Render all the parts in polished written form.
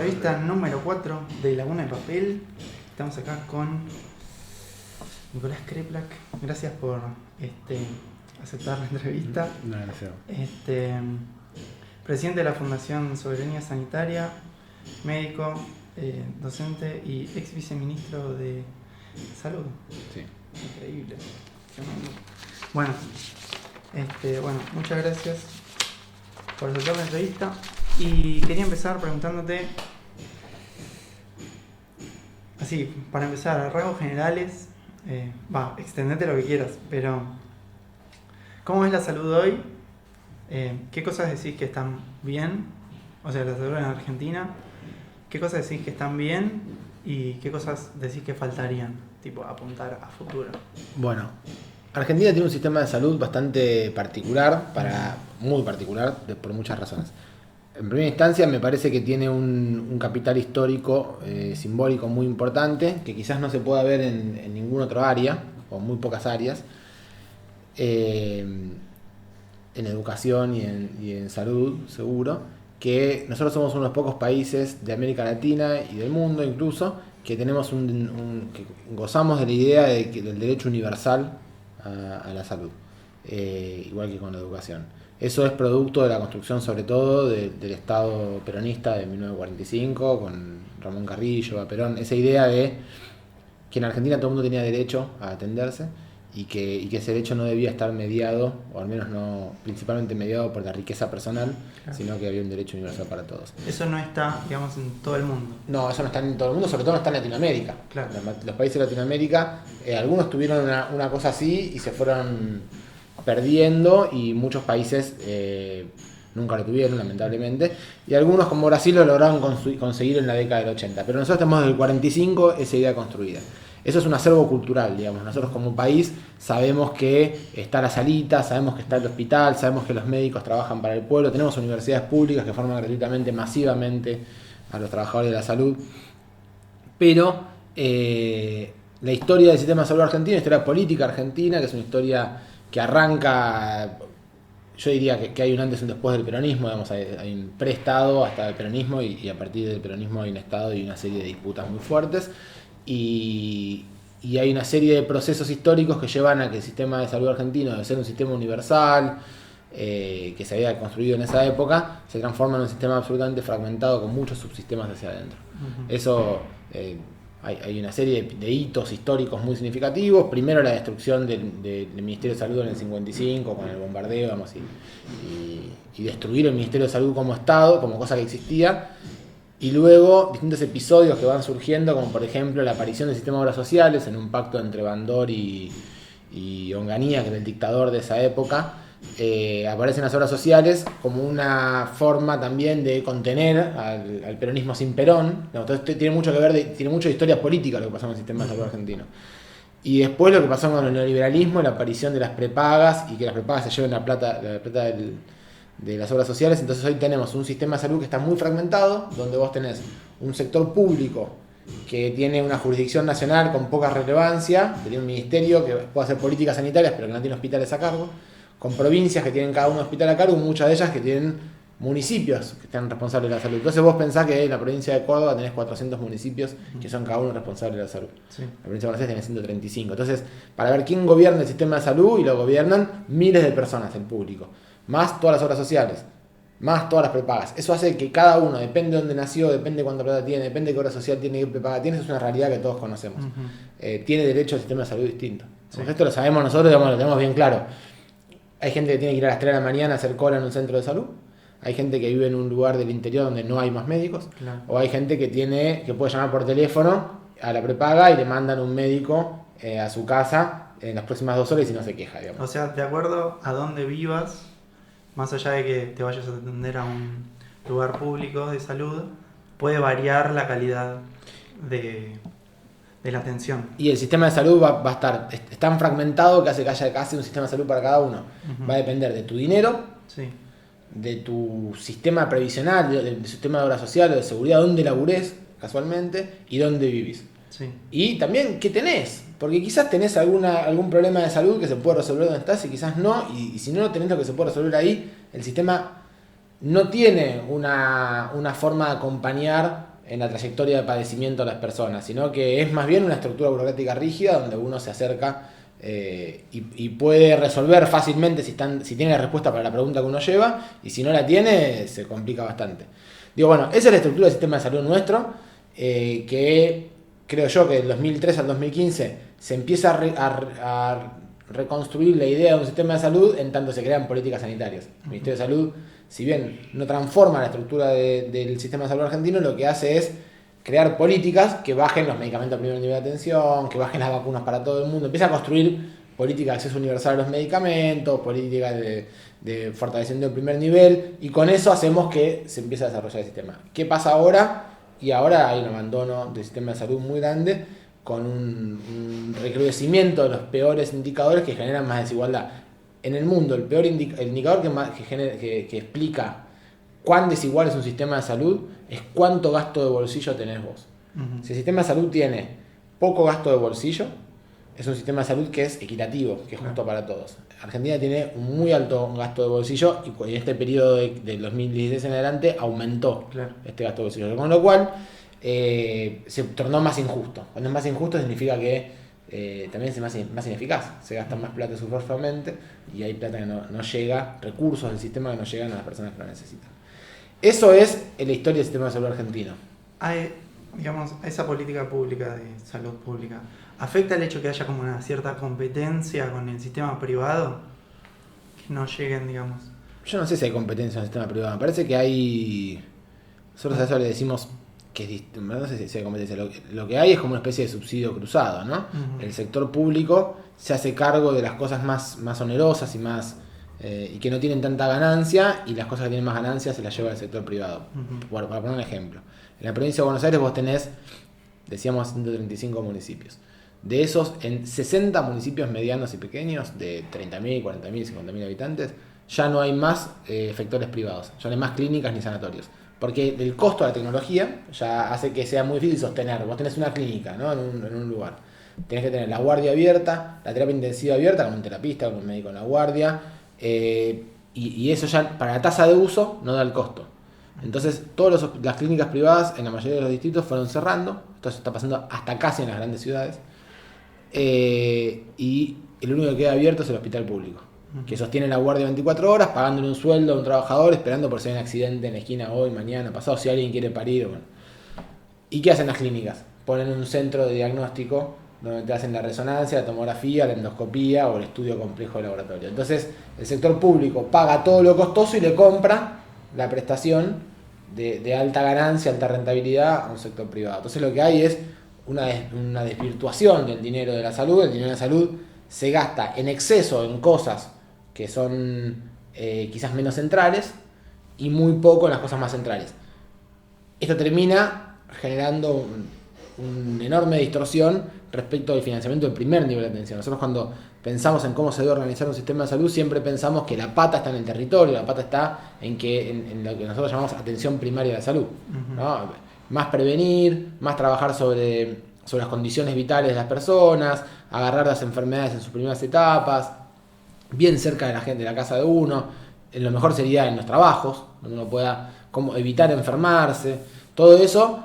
entrevista número 4 de Laguna de Papel. Estamos acá con Nicolás Kreplak. Gracias por aceptar la entrevista. No, gracias. Presidente de la Fundación Soberanía Sanitaria, médico, docente y ex viceministro de Salud. Sí. Increíble. Bueno, muchas gracias por aceptar la entrevista. Y quería empezar preguntándote, así, para empezar, a rasgos generales, extendete lo que quieras, pero ¿cómo es la salud hoy? ¿Qué cosas decís que están bien? O sea, la salud en Argentina. ¿Qué cosas decís que están bien? ¿Y qué cosas decís que faltarían? Tipo, apuntar a futuro. Bueno, Argentina tiene un sistema de salud bastante particular, muy particular, por muchas razones. En primera instancia me parece que tiene un capital histórico, simbólico muy importante, que quizás no se pueda ver en ninguna otra área, o muy pocas áreas, en educación y en salud, seguro, que nosotros somos uno de los pocos países de América Latina y del mundo incluso, que tenemos que gozamos de la idea del derecho universal a la salud, igual que con la educación. Eso es producto de la construcción, sobre todo, del Estado peronista de 1945, con Ramón Carrillo, Perón. Esa idea de que en Argentina todo el mundo tenía derecho a atenderse y que ese derecho no debía estar mediado, o al menos no principalmente mediado por la riqueza personal, claro, sino que había un derecho universal para todos. Eso no está, digamos, en todo el mundo. No, eso no está en todo el mundo, sobre todo no está en Latinoamérica. Claro. Los países de Latinoamérica, algunos tuvieron una cosa así y se fueron perdiendo, y muchos países nunca lo tuvieron, lamentablemente, y algunos como Brasil lo lograron conseguir en la década del 80, pero nosotros tenemos desde el 45 esa idea construida. Eso es un acervo cultural, digamos. Nosotros como país sabemos que está la salita, sabemos que está el hospital, sabemos que los médicos trabajan para el pueblo, tenemos universidades públicas que forman gratuitamente, masivamente a los trabajadores de la salud, pero la historia del sistema de salud argentino, la historia política argentina, que es una historia que arranca, yo diría que hay un antes y un después del peronismo, digamos, hay un pre-estado hasta el peronismo, y a partir del peronismo hay un estado y una serie de disputas muy fuertes, y hay una serie de procesos históricos que llevan a que el sistema de salud argentino, de ser un sistema universal, que se había construido en esa época, se transforma en un sistema absolutamente fragmentado con muchos subsistemas hacia adentro. Uh-huh. Eso... Hay una serie de hitos históricos muy significativos. Primero la destrucción del Ministerio de Salud en el 55 con el bombardeo, digamos, y destruir el Ministerio de Salud como Estado, como cosa que existía. Y luego distintos episodios que van surgiendo, como por ejemplo la aparición del sistema de obras sociales en un pacto entre Bandor y Onganía, que era el dictador de esa época. Aparecen las obras sociales como una forma también de contener al peronismo sin Perón. Entonces tiene mucho que ver, tiene mucha historia política lo que pasó en el sistema de salud argentino. Y después lo que pasó con el neoliberalismo, la aparición de las prepagas, y que las prepagas se lleven la plata de las obras sociales. Entonces hoy tenemos un sistema de salud que está muy fragmentado, donde vos tenés un sector público que tiene una jurisdicción nacional con poca relevancia, que tiene un ministerio que puede hacer políticas sanitarias pero que no tiene hospitales a cargo, con provincias que tienen cada uno un hospital a cargo, muchas de ellas que tienen municipios que están responsables de la salud. Entonces vos pensás que en la provincia de Córdoba tenés 400 municipios que son cada uno responsables de la salud. Sí. La provincia de Buenos Aires tiene 135. Entonces, para ver quién gobierna el sistema de salud, y lo gobiernan miles de personas, el público, más todas las obras sociales, más todas las prepagas. Eso hace que cada uno, depende de dónde nació, depende de cuánta plata tiene, depende de qué obra social tiene, qué prepaga tiene. Eso es una realidad que todos conocemos. Uh-huh. Tiene derecho al sistema de salud distinto. Sí. Esto lo sabemos nosotros, digamos, lo tenemos bien claro. Hay gente que tiene que ir a las 3 de la mañana a hacer cola en un centro de salud. Hay gente que vive en un lugar del interior donde no hay más médicos. Claro. O hay gente que puede llamar por teléfono a la prepaga y le mandan un médico a su casa en las próximas 2 horas y no se queja, digamos. O sea, de acuerdo a dónde vivas, más allá de que te vayas a atender a un lugar público de salud, puede variar la calidad de la atención. Y el sistema de salud va a estar tan fragmentado que hace que haya casi un sistema de salud para cada uno. Uh-huh. Va a depender de tu dinero, sí, de tu sistema previsional, del sistema de obra social o de seguridad, dónde laburés casualmente y dónde vivís. Sí. Y también qué tenés, porque quizás tenés algún problema de salud que se puede resolver donde estás y quizás no, y si no tenés lo que se puede resolver ahí, el sistema no tiene una forma de acompañar en la trayectoria de padecimiento de las personas, sino que es más bien una estructura burocrática rígida donde uno se acerca y puede resolver fácilmente si tiene la respuesta para la pregunta que uno lleva, y si no la tiene, se complica bastante. Digo, bueno, esa es la estructura del sistema de salud nuestro, que creo yo que del 2003 al 2015 se empieza a reconstruir la idea de un sistema de salud en tanto se crean políticas sanitarias. El Ministerio de Salud, si bien no transforma la estructura del sistema de salud argentino, lo que hace es crear políticas que bajen los medicamentos a primer nivel de atención, que bajen las vacunas para todo el mundo, empieza a construir políticas de acceso universal a los medicamentos, políticas de fortalecimiento del primer nivel, y con eso hacemos que se empiece a desarrollar el sistema. ¿Qué pasa ahora? Y ahora hay un abandono del sistema de salud muy grande, con un recrudecimiento de los peores indicadores que generan más desigualdad. En el mundo, el peor indicador que explica cuán desigual es un sistema de salud es cuánto gasto de bolsillo tenés vos. Uh-huh. Si el sistema de salud tiene poco gasto de bolsillo, es un sistema de salud que es equitativo, que es justo para todos. Argentina tiene un muy alto gasto de bolsillo y en este periodo del 2016 en adelante aumentó este gasto de bolsillo. Con lo cual se tornó más injusto. Cuando es más injusto significa que también es más ineficaz. Se gasta más plata superfluamente y hay plata que no llega, recursos del sistema que no llegan a las personas que lo necesitan. Eso es la historia del sistema de salud argentino. Digamos, esa política pública de salud pública, ¿afecta el hecho que haya como una cierta competencia con el sistema privado? Que no lleguen, digamos. Yo no sé si hay competencia en el sistema privado. Me parece que hay... Nosotros a eso le decimos que no sé si hay competencia. Lo que hay es como una especie de subsidio cruzado, ¿no? Uh-huh. El sector público se hace cargo de las cosas más onerosas y más... y que no tienen tanta ganancia, y las cosas que tienen más ganancia se las lleva el sector privado. Uh-huh. Para poner un ejemplo. En la provincia de Buenos Aires vos tenés, decíamos, 135 municipios. De esos, en 60 municipios medianos y pequeños, de 30.000, 40.000, 50.000 habitantes, ya no hay más efectores privados, ya no hay más clínicas ni sanatorios. Porque el costo de la tecnología ya hace que sea muy difícil sostener. Vos tenés una clínica, ¿no? en un lugar. Tenés que tener la guardia abierta, la terapia intensiva abierta, con un terapista, con un médico en la guardia. Y eso ya, para la tasa de uso, no da el costo. Entonces, todas las clínicas privadas en la mayoría de los distritos fueron cerrando. Esto se está pasando hasta casi en las grandes ciudades. Y el único que queda abierto es el hospital público, que sostiene la guardia 24 horas, pagándole un sueldo a un trabajador, esperando por si hay un accidente en la esquina hoy, mañana, pasado, si alguien quiere parir. Bueno. ¿Y qué hacen las clínicas? Ponen un centro de diagnóstico donde te hacen la resonancia, la tomografía, la endoscopía o el estudio complejo de laboratorio. Entonces, el sector público paga todo lo costoso y le compra la prestación de alta ganancia, alta rentabilidad a un sector privado. Entonces, lo que hay es una desvirtuación del dinero de la salud. El dinero de la salud se gasta en exceso en cosas que son quizás menos centrales y muy poco en las cosas más centrales. Esto termina generando una enorme distorsión respecto al financiamiento del primer nivel de atención. Nosotros, cuando pensamos en cómo se debe organizar un sistema de salud, siempre pensamos que la pata está en el territorio, la pata está en lo que nosotros llamamos atención primaria de la salud. Uh-huh. ¿No? Más prevenir, más trabajar sobre las condiciones vitales de las personas, agarrar las enfermedades en sus primeras etapas, bien cerca de la gente, de la casa de uno. Lo mejor sería en los trabajos, donde uno pueda evitar enfermarse. Todo eso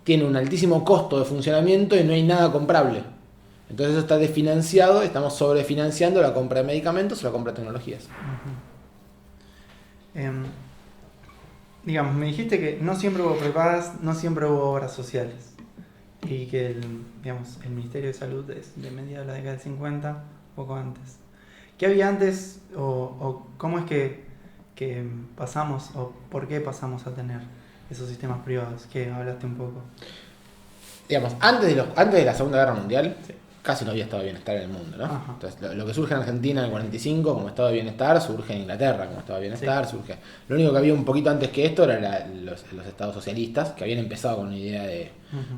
tiene un altísimo costo de funcionamiento y no hay nada comprable. Entonces eso está desfinanciado, estamos sobrefinanciando la compra de medicamentos o la compra de tecnologías. Uh-huh. Digamos, me dijiste que no siempre hubo prepagas, no siempre hubo obras sociales. Y que el Ministerio de Salud es de mediados de la década del 50, poco antes. ¿Qué había antes o cómo es que pasamos o por qué pasamos a tener esos sistemas privados? Que hablaste un poco. Digamos, antes de la Segunda Guerra Mundial, sí, casi no había estado de bienestar en el mundo, ¿no? Ajá. Entonces, lo que surge en Argentina en el 45 como estado de bienestar, surge en Inglaterra como estado de bienestar, sí. Surge. Lo único que había un poquito antes que esto era los estados socialistas, que habían empezado con una idea de,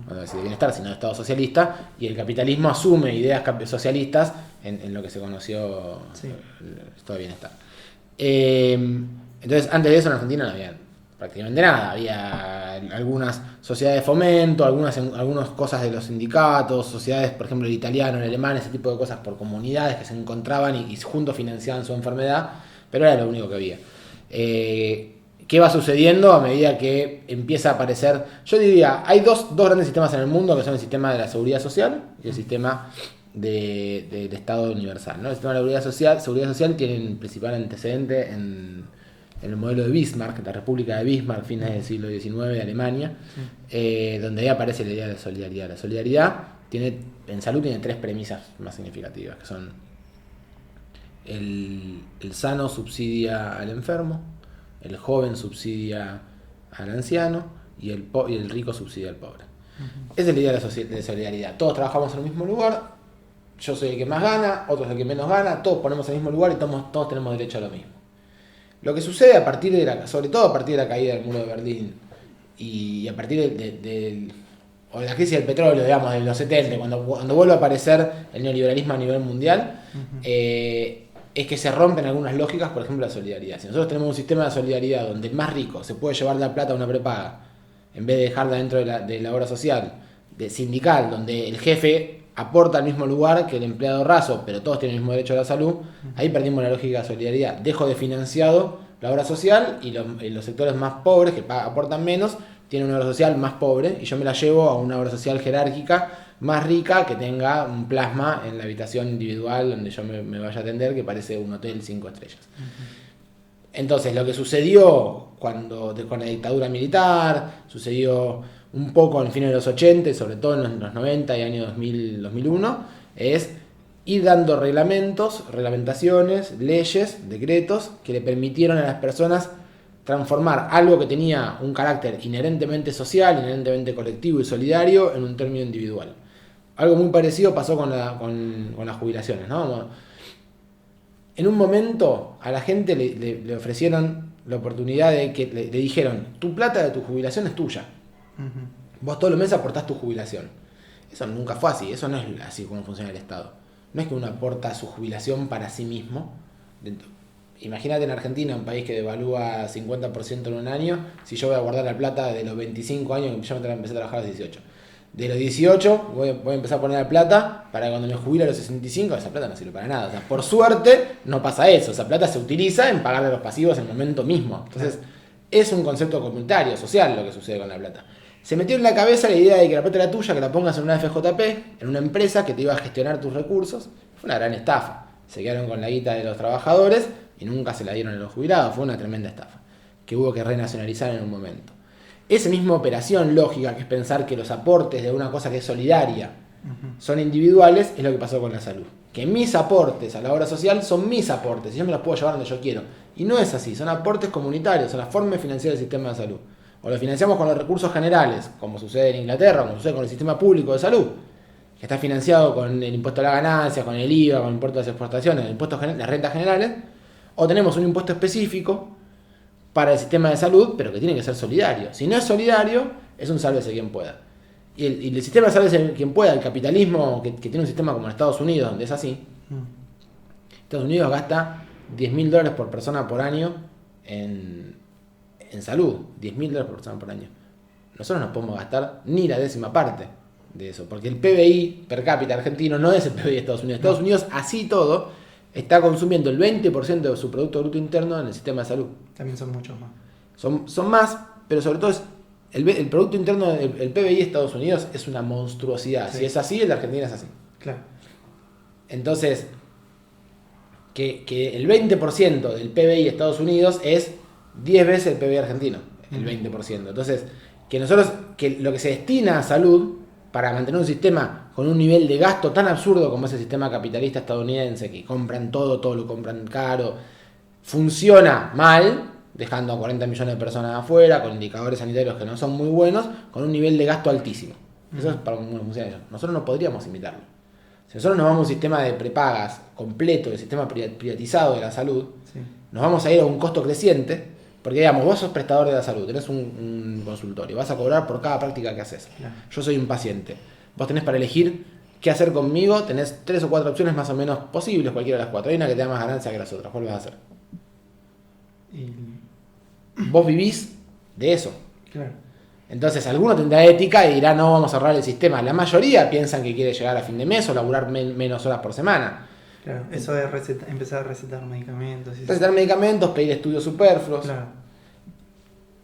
no decir de bienestar, sino de estado socialista, y el capitalismo asume ideas socialistas en lo que se conoció, sí, el estado de bienestar. Entonces, antes de eso en Argentina no había prácticamente nada. Había algunas sociedades de fomento, algunas cosas de los sindicatos, sociedades, por ejemplo, el italiano, el alemán, ese tipo de cosas por comunidades que se encontraban y juntos financiaban su enfermedad, pero era lo único que había. ¿Qué qué va sucediendo a medida que empieza a aparecer. Yo diría, hay dos grandes sistemas en el mundo, que son el sistema de la seguridad social y el sistema del Estado universal, ¿no? El sistema de la seguridad social tiene un principal antecedente en el modelo de Bismarck, la República de Bismarck, fines del siglo XIX de Alemania, donde ahí aparece la idea de solidaridad. La solidaridad en salud tiene 3 premisas más significativas, que son el sano subsidia al enfermo, el joven subsidia al anciano y el rico subsidia al pobre. Esa es la idea de solidaridad. Todos trabajamos en el mismo lugar, yo soy el que más gana, otro es el que menos gana, todos ponemos en el mismo lugar y todos tenemos derecho a lo mismo. Lo que sucede sobre todo a partir de la caída del muro de Berlín y a partir de la crisis del petróleo, digamos, de los 70, cuando vuelve a aparecer el neoliberalismo a nivel mundial, es que se rompen algunas lógicas, por ejemplo, la solidaridad. Si nosotros tenemos un sistema de solidaridad donde el más rico se puede llevar la plata a una prepaga, en vez de dejarla dentro de la obra social, sindical, donde el jefe aporta al mismo lugar que el empleado raso, pero todos tienen el mismo derecho a la salud, ahí perdimos la lógica de solidaridad. Dejo de financiado la obra social y los sectores más pobres, que aportan menos, tienen una obra social más pobre y yo me la llevo a una obra social jerárquica más rica que tenga un plasma en la habitación individual donde yo me vaya a atender, que parece un hotel 5 estrellas. Entonces, lo que sucedió con la dictadura militar, sucedió un poco en fines de los 80 y sobre todo en los 90 y año 2000, 2001, es ir dando reglamentaciones, leyes, decretos que le permitieron a las personas transformar algo que tenía un carácter inherentemente social, inherentemente colectivo y solidario en un término individual. Algo muy parecido pasó con las jubilaciones, ¿no? En un momento a la gente le ofrecieron la oportunidad de que le dijeron, tu plata de tu jubilación es tuya. Vos todos los meses aportás tu jubilación. Eso nunca fue así, eso no es así como funciona el Estado. No es que uno aporta su jubilación para sí mismo. Imagínate en Argentina, un país que devalúa 50% en un año, si yo voy a guardar la plata de los 25 años, que yo empecé a trabajar a los 18. De los 18 voy a empezar a poner la plata para cuando me jubile a los 65, esa plata no sirve para nada. O sea, por suerte no pasa eso, esa plata se utiliza en pagarle a los pasivos en el momento mismo. Entonces, es un concepto comunitario, social lo que sucede con la plata. Se metió en la cabeza la idea de que la plata era tuya, que la pongas en una FJP, en una empresa que te iba a gestionar tus recursos. Fue una gran estafa. Se quedaron con la guita de los trabajadores y nunca se la dieron a los jubilados. Fue una tremenda estafa que hubo que renacionalizar en un momento. Esa misma operación lógica, que es pensar que los aportes de una cosa que es solidaria son individuales, es lo que pasó con la salud. Que mis aportes a la obra social son mis aportes y yo me los puedo llevar donde yo quiero. Y no es así, son aportes comunitarios, son la forma de financiar el sistema de salud. O lo financiamos con los recursos generales, como sucede en Inglaterra, como sucede con el sistema público de salud, que está financiado con el impuesto a la ganancia, con el IVA, con el impuesto a las exportaciones, el impuesto a las rentas generales, o tenemos un impuesto específico para el sistema de salud, pero que tiene que ser solidario. Si no es solidario, es un sálvese quien pueda. Y el sistema de sálvese quien pueda, el capitalismo que tiene un sistema como en Estados Unidos, donde es así, Estados Unidos gasta $10.000 por persona por año en salud, $10.000 por persona por año. Nosotros no podemos gastar ni la 10ª parte de eso, porque el PBI per cápita argentino no es el PBI de Estados Unidos. Estados Unidos, así todo, está consumiendo el 20% de su Producto Bruto Interno en el sistema de salud. También son muchos más. Son más, pero sobre todo el Producto Interno, el PBI de Estados Unidos es una monstruosidad. Sí. Si es así, el de Argentina es así. Claro. Entonces, que el 20% del PBI de Estados Unidos es 10 veces el PBI argentino, el 20%. Entonces, que lo que se destina a salud para mantener un sistema con un nivel de gasto tan absurdo como es el sistema capitalista estadounidense, que compran todo lo compran caro, funciona mal, dejando a 40 millones de personas afuera, con indicadores sanitarios que no son muy buenos, con un nivel de gasto altísimo. Eso es para cómo funciona eso. Nosotros no podríamos imitarlo. Si nosotros nos vamos a un sistema de prepagas completo, el sistema privatizado de la salud, nos vamos a ir a un costo creciente, porque digamos, vos sos prestador de la salud, tenés un consultorio, vas a cobrar por cada práctica que haces. Claro. Yo soy un paciente. Vos tenés para elegir qué hacer conmigo, tenés 3 o 4 opciones más o menos posibles, cualquiera de las 4. Hay una que te da más ganancia que las otras, ¿cuál vas a hacer? Vos vivís de eso. Claro. Entonces, alguno tendrá ética y dirá, no, vamos a cerrar el sistema. La mayoría piensan que quiere llegar a fin de mes o laburar menos horas por semana. Claro, eso de empezar a recetar medicamentos. Recetar medicamentos, pedir estudios superfluos. Claro.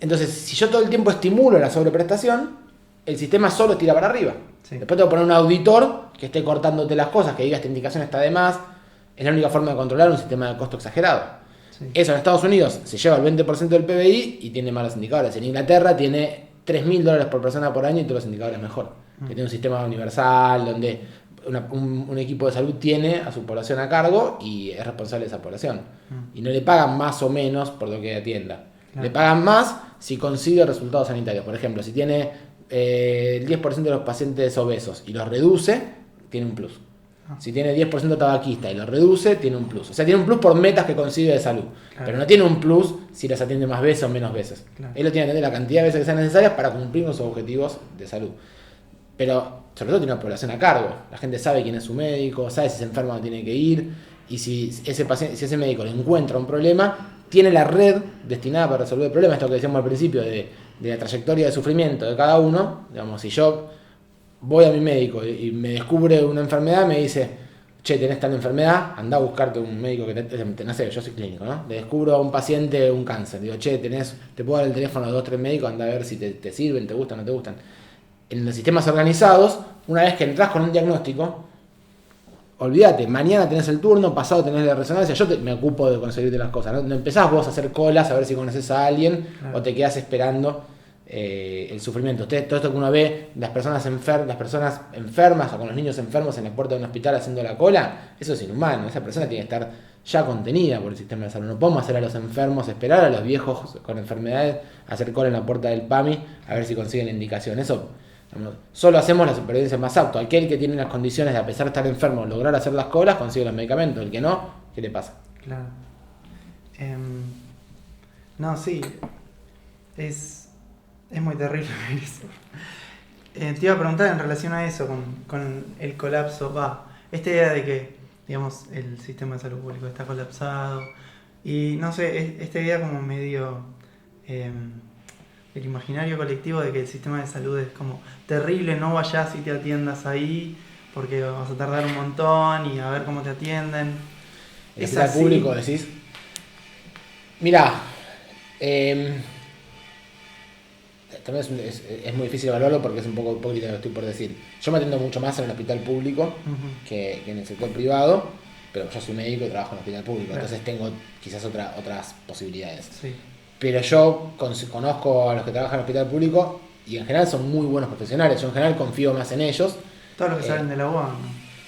Entonces, si yo todo el tiempo estimulo la sobreprestación, el sistema solo tira para arriba. Sí. Después tengo que poner un auditor que esté cortándote las cosas, que diga esta indicación está de más. Es la única forma de controlar un sistema de costo exagerado. Sí. Eso en Estados Unidos se lleva el 20% del PBI y tiene malos indicadores. En Inglaterra tiene $3.000 por persona por año y todos los indicadores mejor. Que tiene un sistema universal donde un equipo de salud tiene a su población a cargo y es responsable de esa población. Y no le pagan más o menos por lo que atienda. Claro. Le pagan más si consigue resultados sanitarios. Por ejemplo, si tiene el 10% de los pacientes obesos y los reduce, tiene un plus. Si tiene 10% tabaquista y lo reduce, tiene un plus. O sea, tiene un plus por metas que consigue de salud. Claro. Pero no tiene un plus si las atiende más veces o menos veces. Claro. Él lo tiene que atender la cantidad de veces que sean necesarias para cumplir con sus objetivos de salud. Pero, sobre todo, tiene una población a cargo. La gente sabe quién es su médico, sabe si se enferma o tiene que ir. Y si ese médico le encuentra un problema, tiene la red destinada para resolver el problema. Esto que decíamos al principio de la trayectoria de sufrimiento de cada uno. Digamos, si yo voy a mi médico y me descubre una enfermedad, me dice, che, tenés tal enfermedad, anda a buscarte un médico que no sé, yo soy clínico, ¿no? Le descubro a un paciente un cáncer, digo, che, te puedo dar el teléfono de 2 o 3 médicos, anda a ver si te sirven, te gustan, no te gustan. En los sistemas organizados, una vez que entras con un diagnóstico, olvídate, mañana tenés el turno, pasado tenés la resonancia, me ocupo de conseguirte las cosas, no empezás vos a hacer colas a ver si conoces a alguien, claro, o te quedás esperando el sufrimiento. Todo esto que uno ve, las personas enfermas o con los niños enfermos en la puerta de un hospital haciendo la cola, eso es inhumano. Esa persona tiene que estar ya contenida por el sistema de salud. No podemos hacer a los enfermos, esperar a los viejos con enfermedades, hacer cola en la puerta del PAMI a ver si consiguen la indicación. Eso solo hacemos la supervivencia más apto. Aquel que tiene las condiciones de, a pesar de estar enfermo, lograr hacer las colas, consigue los medicamentos. El que no, ¿qué le pasa? Claro. No, sí. Es muy terrible ver eso. Te iba a preguntar en relación a eso, con el colapso, esta idea de que, digamos, el sistema de salud público está colapsado, y no sé, esta idea como medio el imaginario colectivo de que el sistema de salud es como terrible, no vayas y te atiendas ahí, porque vas a tardar un montón y a ver cómo te atienden. ¿El sistema público decís? Mirá, también es muy difícil evaluarlo porque es un poco hipócrita lo que estoy por decir. Yo me atiendo mucho más en el hospital público que en el sector privado, pero yo soy médico y trabajo en el hospital público, claro, entonces tengo quizás otras posibilidades. Sí. Pero yo conozco a los que trabajan en el hospital público y en general son muy buenos profesionales. Yo en general confío más en ellos. Todos los que salen de la UBA, ¿no?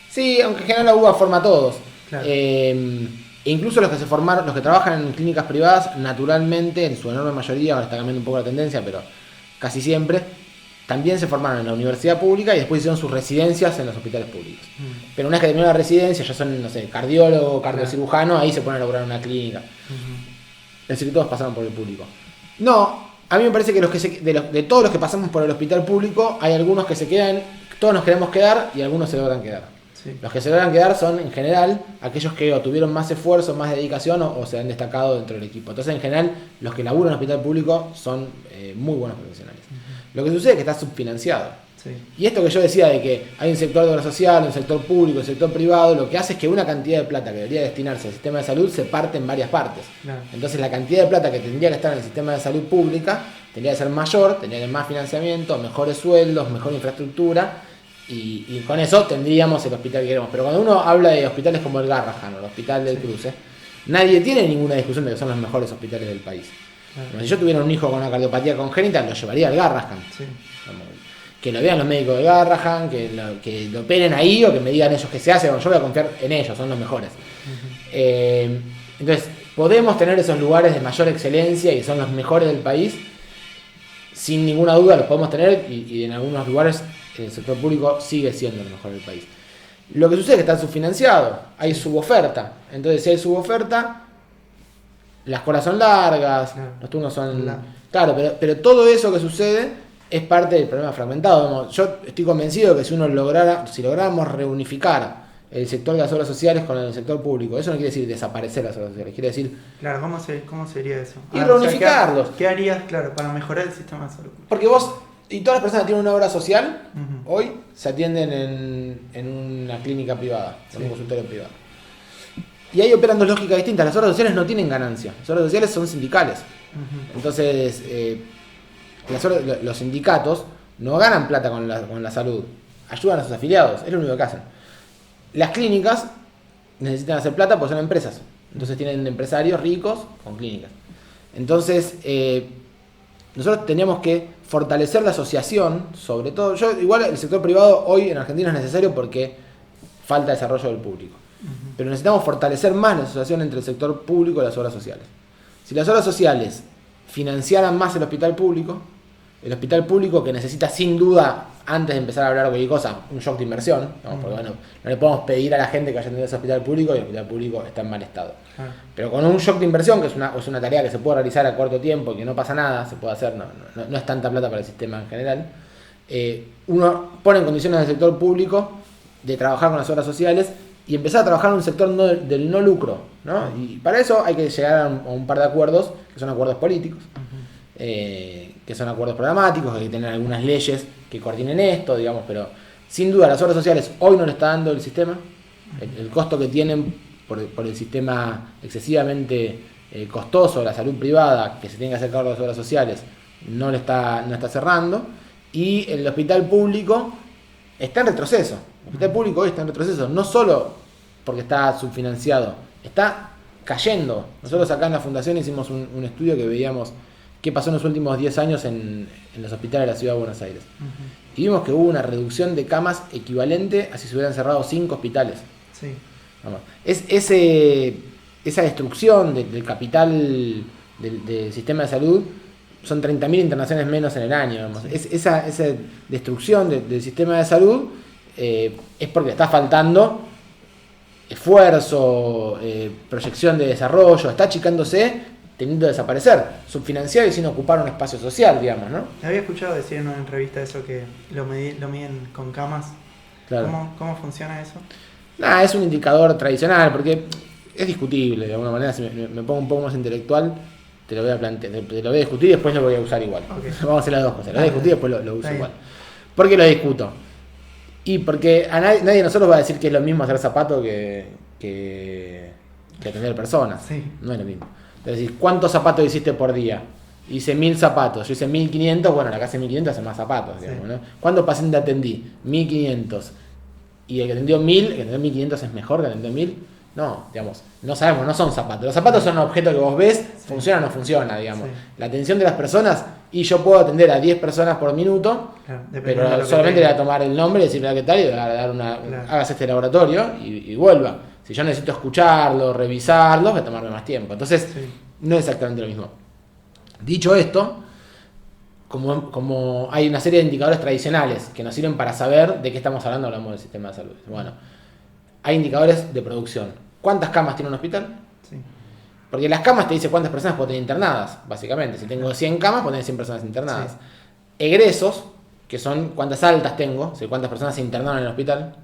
Sí, aunque en general la UBA forma a todos. Claro. E incluso los que se formaron, los que trabajan en clínicas privadas, naturalmente, en su enorme mayoría, ahora está cambiando un poco la tendencia, pero casi siempre, también se formaron en la universidad pública y después hicieron sus residencias en los hospitales públicos. Pero una vez que terminaron la residencia, ya son, no sé, cardiólogo, cardiocirujano, ahí se ponen a laburar en una clínica. Es decir, que todos pasaron por el público. No, a mí me parece que de todos los que pasamos por el hospital público, hay algunos que se quedan, todos nos queremos quedar y algunos se logran quedar. Sí. Los que se logran quedar son, en general, aquellos que o tuvieron más esfuerzo, más dedicación o se han destacado dentro del equipo. Entonces, en general, los que laburan en el hospital público son muy buenos profesionales. Lo que sucede es que está subfinanciado. Sí. Y esto que yo decía de que hay un sector de obra social, un sector público, un sector privado, lo que hace es que una cantidad de plata que debería destinarse al sistema de salud se parte en varias partes. Claro. Entonces, la cantidad de plata que tendría que estar en el sistema de salud pública tendría que ser mayor, tendría que haber más financiamiento, mejores sueldos, mejor infraestructura. Y con eso tendríamos el hospital que queremos. Pero cuando uno habla de hospitales como el Garrahan o el Hospital del Cruce, nadie tiene ninguna discusión de que son los mejores hospitales del país. Claro. Si yo tuviera un hijo con una cardiopatía congénita, lo llevaría al Garrahan. Sí. Que lo vean los médicos del Garrahan, que lo operen ahí o que me digan ellos qué se hace. Bueno, yo voy a confiar en ellos, son los mejores. Entonces, podemos tener esos lugares de mayor excelencia y son los mejores del país. Sin ninguna duda los podemos tener y en algunos lugares el sector público sigue siendo el mejor del país. Lo que sucede es que está subfinanciado, hay suboferta. Entonces, si hay suboferta, las colas son largas, los turnos son... Claro, pero todo eso que sucede es parte del problema fragmentado. Yo estoy convencido de que si lográramos reunificar el sector de las obras sociales con el sector público, eso no quiere decir desaparecer las obras sociales, quiere decir... Claro, ¿cómo sería eso? Y reunificarlos. ¿Qué harías, claro, para mejorar el sistema de salud? Porque vos... Y todas las personas que tienen una obra social, hoy se atienden en una clínica privada, en un consultorio privado. Y ahí operan dos lógicas distintas. Las obras sociales no tienen ganancia. Las obras sociales son sindicales. Entonces, los sindicatos no ganan plata con la salud. Ayudan a sus afiliados. Es lo único que hacen. Las clínicas necesitan hacer plata porque son empresas. Entonces tienen empresarios ricos con clínicas. Entonces, nosotros teníamos que fortalecer la asociación, sobre todo. Igual el sector privado hoy en Argentina es necesario porque falta desarrollo del público. Pero necesitamos fortalecer más la asociación entre el sector público y las obras sociales. Si las obras sociales financiaran más el hospital público que necesita sin duda, antes de empezar a hablar de cualquier cosa, un shock de inversión, ¿no? Porque bueno, no le podemos pedir a la gente que vaya a atender ese hospital público y el hospital público está en mal estado. Pero con un shock de inversión, que es una tarea que se puede realizar a corto tiempo y que no pasa nada, se puede hacer, no es tanta plata para el sistema en general, uno pone en condiciones del sector público de trabajar con las obras sociales y empezar a trabajar en un sector del no lucro, ¿no? Y para eso hay que llegar a un par de acuerdos, que son acuerdos políticos, que son acuerdos programáticos, hay que tener algunas leyes que coordinen esto, digamos, pero sin duda las obras sociales hoy no le está dando el sistema, el costo que tienen por el sistema excesivamente costoso de la salud privada, que se tiene que hacer cargo de las obras sociales, no está cerrando, y el hospital público está en retroceso. El hospital público hoy está en retroceso, no solo porque está subfinanciado, está cayendo. Nosotros acá en la fundación hicimos un estudio que veíamos qué pasó en los últimos 10 años en los hospitales de la ciudad de Buenos Aires. Y vimos que hubo una reducción de camas equivalente a si se hubieran cerrado 5 hospitales. Sí. Vamos. Esa destrucción del capital del sistema de salud son 30.000 internaciones menos en el año. Vamos. Esa destrucción del sistema de salud es porque está faltando esfuerzo, proyección de desarrollo, está achicándose, teniendo que desaparecer, subfinanciado y sin ocupar un espacio social, digamos, ¿no? Había escuchado decir en una entrevista eso que lo miden con camas. Claro. ¿Cómo funciona eso? Es un indicador tradicional, porque es discutible, de alguna manera. Si me pongo un poco más intelectual, te lo voy a discutir y después lo voy a usar igual. Okay. Vamos a hacer las dos cosas, lo voy a discutir y después lo uso igual. ¿Por qué lo discuto? Y porque a nadie de nosotros va a decir que es lo mismo hacer zapatos que atender personas. Sí. No es lo mismo. Es decir, ¿cuántos zapatos hiciste por día? Hice 1.000 zapatos, yo hice 1.500, bueno, la que hace 1.500 hace más zapatos, digamos, ¿no? ¿Cuántos pacientes atendí? 1.500. Y el que atendió 1.000, el que atendió 1.500 es mejor que el que atendió 1.000. No, digamos, no sabemos, no son zapatos. Los zapatos son un objeto que vos ves, funciona o no funciona, digamos. Sí. La atención de las personas, y yo puedo atender a 10 personas por minuto, claro, pero solamente le voy a tomar el nombre, decirle qué tal, y le voy a dar hágase este laboratorio y vuelva. Si yo necesito escucharlo, revisarlo, va a tomarme más tiempo. Entonces, no es exactamente lo mismo. Dicho esto, como hay una serie de indicadores tradicionales que nos sirven para saber de qué estamos hablando, hablamos del sistema de salud. Bueno, hay indicadores de producción. ¿Cuántas camas tiene un hospital? Sí. Porque las camas te dicen cuántas personas puedo tener internadas, básicamente. Si tengo 100 camas, puedo tener 100 personas internadas. Sí. Egresos, que son cuántas altas tengo, o sea, cuántas personas se internaron en el hospital.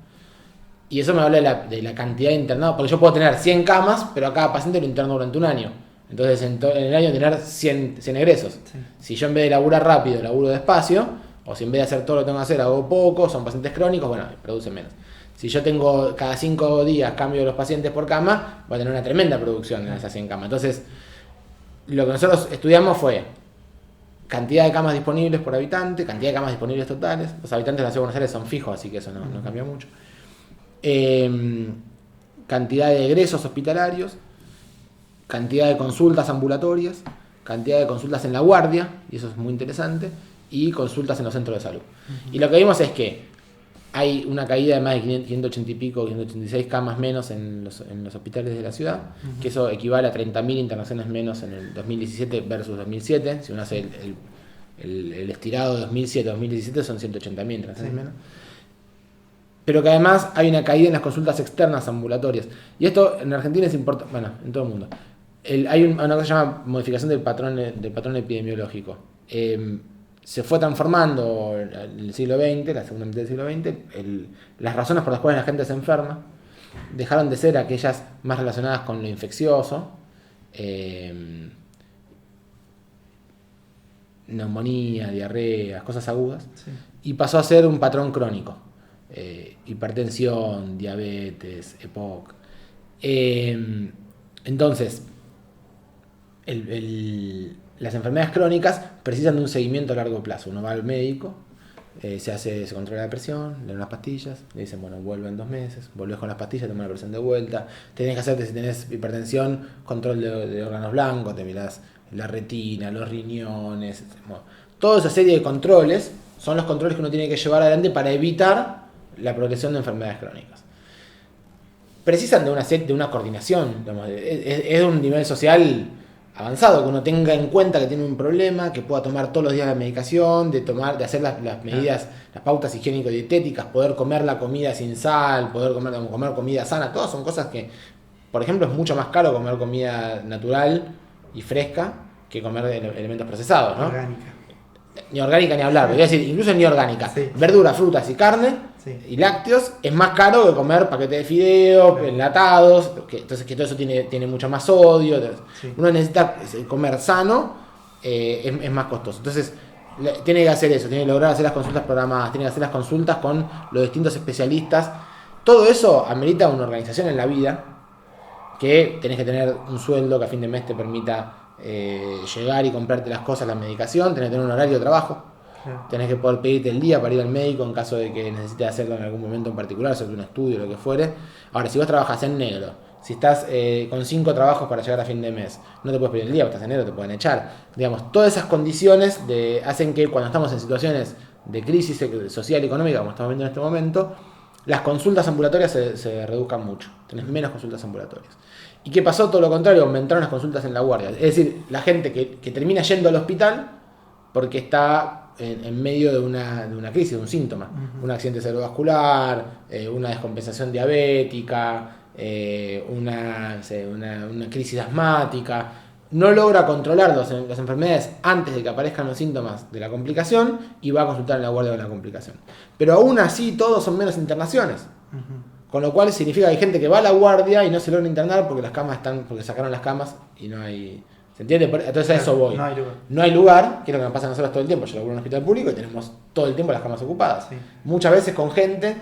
Y eso me habla de la cantidad de internados, porque yo puedo tener 100 camas, pero a cada paciente lo interno durante un año. Entonces en el año tener 100 egresos. Sí. Si yo en vez de laburar rápido, laburo despacio, o si en vez de hacer todo lo que tengo que hacer, hago poco, son pacientes crónicos, bueno, producen menos. Si yo tengo cada 5 días cambio los pacientes por cama, voy a tener una tremenda producción en esas 100 camas. Entonces, lo que nosotros estudiamos fue cantidad de camas disponibles por habitante, cantidad de camas disponibles totales. Los habitantes de la Ciudad de Buenos Aires son fijos, así que eso no cambia mucho. Cantidad de egresos hospitalarios, cantidad de consultas ambulatorias, cantidad de consultas en la guardia, y eso es muy interesante, y consultas en los centros de salud. Y lo que vimos es que hay una caída de más de 580 y pico, 586 camas menos en los hospitales de la ciudad, que eso equivale a 30.000 internaciones menos en el 2017 versus 2007. Si uno hace el estirado de 2007-2017 son 180.000 internaciones menos. Pero que además hay una caída en las consultas externas ambulatorias. Y esto en Argentina es importante, bueno, en todo el mundo. Hay una cosa que se llama modificación del patrón epidemiológico. Se fue transformando en el siglo XX, la segunda mitad del siglo XX, las razones por las cuales la gente se enferma dejaron de ser aquellas más relacionadas con lo infeccioso, neumonía, diarreas, cosas agudas, y pasó a ser un patrón crónico, hipertensión, diabetes, EPOC. Entonces, las enfermedades crónicas precisan de un seguimiento a largo plazo. Uno va al médico, se controla la presión, le dan unas pastillas, le dicen, bueno, vuelve en 2 meses, volvés con las pastillas, tomas la presión de vuelta, tenés que hacerte, si tenés hipertensión, control de órganos blancos, te mirás la retina, los riñones, bueno, toda esa serie de controles son los controles que uno tiene que llevar adelante para evitar la progresión de enfermedades crónicas. Precisan de una coordinación, digamos, es un nivel social avanzado, que uno tenga en cuenta que tiene un problema, que pueda tomar todos los días la medicación, de hacer las medidas, las pautas higiénico-dietéticas, poder comer la comida sin sal, poder comer comida sana, todas son cosas que, por ejemplo, es mucho más caro comer comida natural y fresca que comer elementos procesados, ¿no? Orgánica. Ni orgánica ni hablar, voy a decir, incluso ni orgánica. Sí. Verduras, frutas y carne, sí, y lácteos es más caro que comer paquetes de fideos, enlatados, entonces que todo eso tiene mucho más sodio. Sí. Uno necesita comer sano, es más costoso. Entonces tiene que hacer eso, tiene que lograr hacer las consultas programadas, tiene que hacer las consultas con los distintos especialistas. Todo eso amerita una organización en la vida, que tenés que tener un sueldo que a fin de mes te permita llegar y comprarte las cosas, la medicación, tenés que tener un horario de trabajo, tenés que poder pedirte el día para ir al médico en caso de que necesites hacerlo en algún momento en particular, sobre un estudio o lo que fuere. Ahora, si vos trabajas en negro, si estás con 5 trabajos para llegar a fin de mes, no te puedes pedir el día, porque estás en negro, te pueden echar. Digamos, todas esas condiciones hacen que cuando estamos en situaciones de crisis social y económica, como estamos viendo en este momento, las consultas ambulatorias se reduzcan mucho, tenés menos consultas ambulatorias. ¿Y qué pasó? Todo lo contrario, aumentaron las consultas en la guardia. Es decir, la gente que termina yendo al hospital porque está en medio de una crisis, de un síntoma. Uh-huh. Un accidente cerebrovascular, una descompensación diabética, una crisis asmática. No logra controlar las enfermedades antes de que aparezcan los síntomas de la complicación y va a consultar en la guardia de la complicación. Pero aún así todos son menos internaciones. Uh-huh. Con lo cual significa que hay gente que va a la guardia y no se logra internar porque las camas porque sacaron las camas y no hay... ¿Se entiende? Entonces a eso voy. No hay lugar, que es lo que nos pasa a nosotros todo el tiempo. Yo laburo en un hospital público y tenemos todo el tiempo las camas ocupadas. Sí. Muchas veces con gente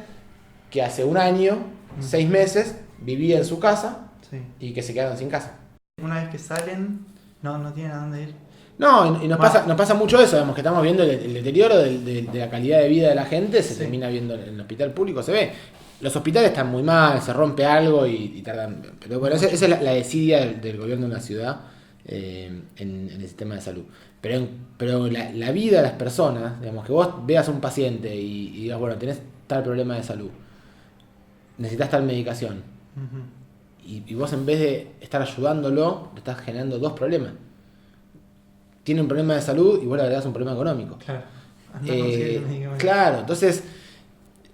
que hace 1 año, 6 meses, vivía en su casa, sí, y que se quedaron sin casa. Una vez que salen, no tienen a dónde ir. No, y nos pasa mucho eso, digamos, que estamos viendo el deterioro de la calidad de vida de la gente, se termina viendo en el hospital público, se ve. Los hospitales están muy mal, se rompe algo y tardan. Pero bueno, esa es la desidia del gobierno de una ciudad en el sistema de salud. Pero la vida de las personas, digamos, que vos veas a un paciente y digas, bueno, tenés tal problema de salud, necesitas tal medicación, uh-huh, y vos en vez de estar ayudándolo, le estás generando 2 problemas. Tiene un problema de salud y vos le agregás un problema económico. Claro, entonces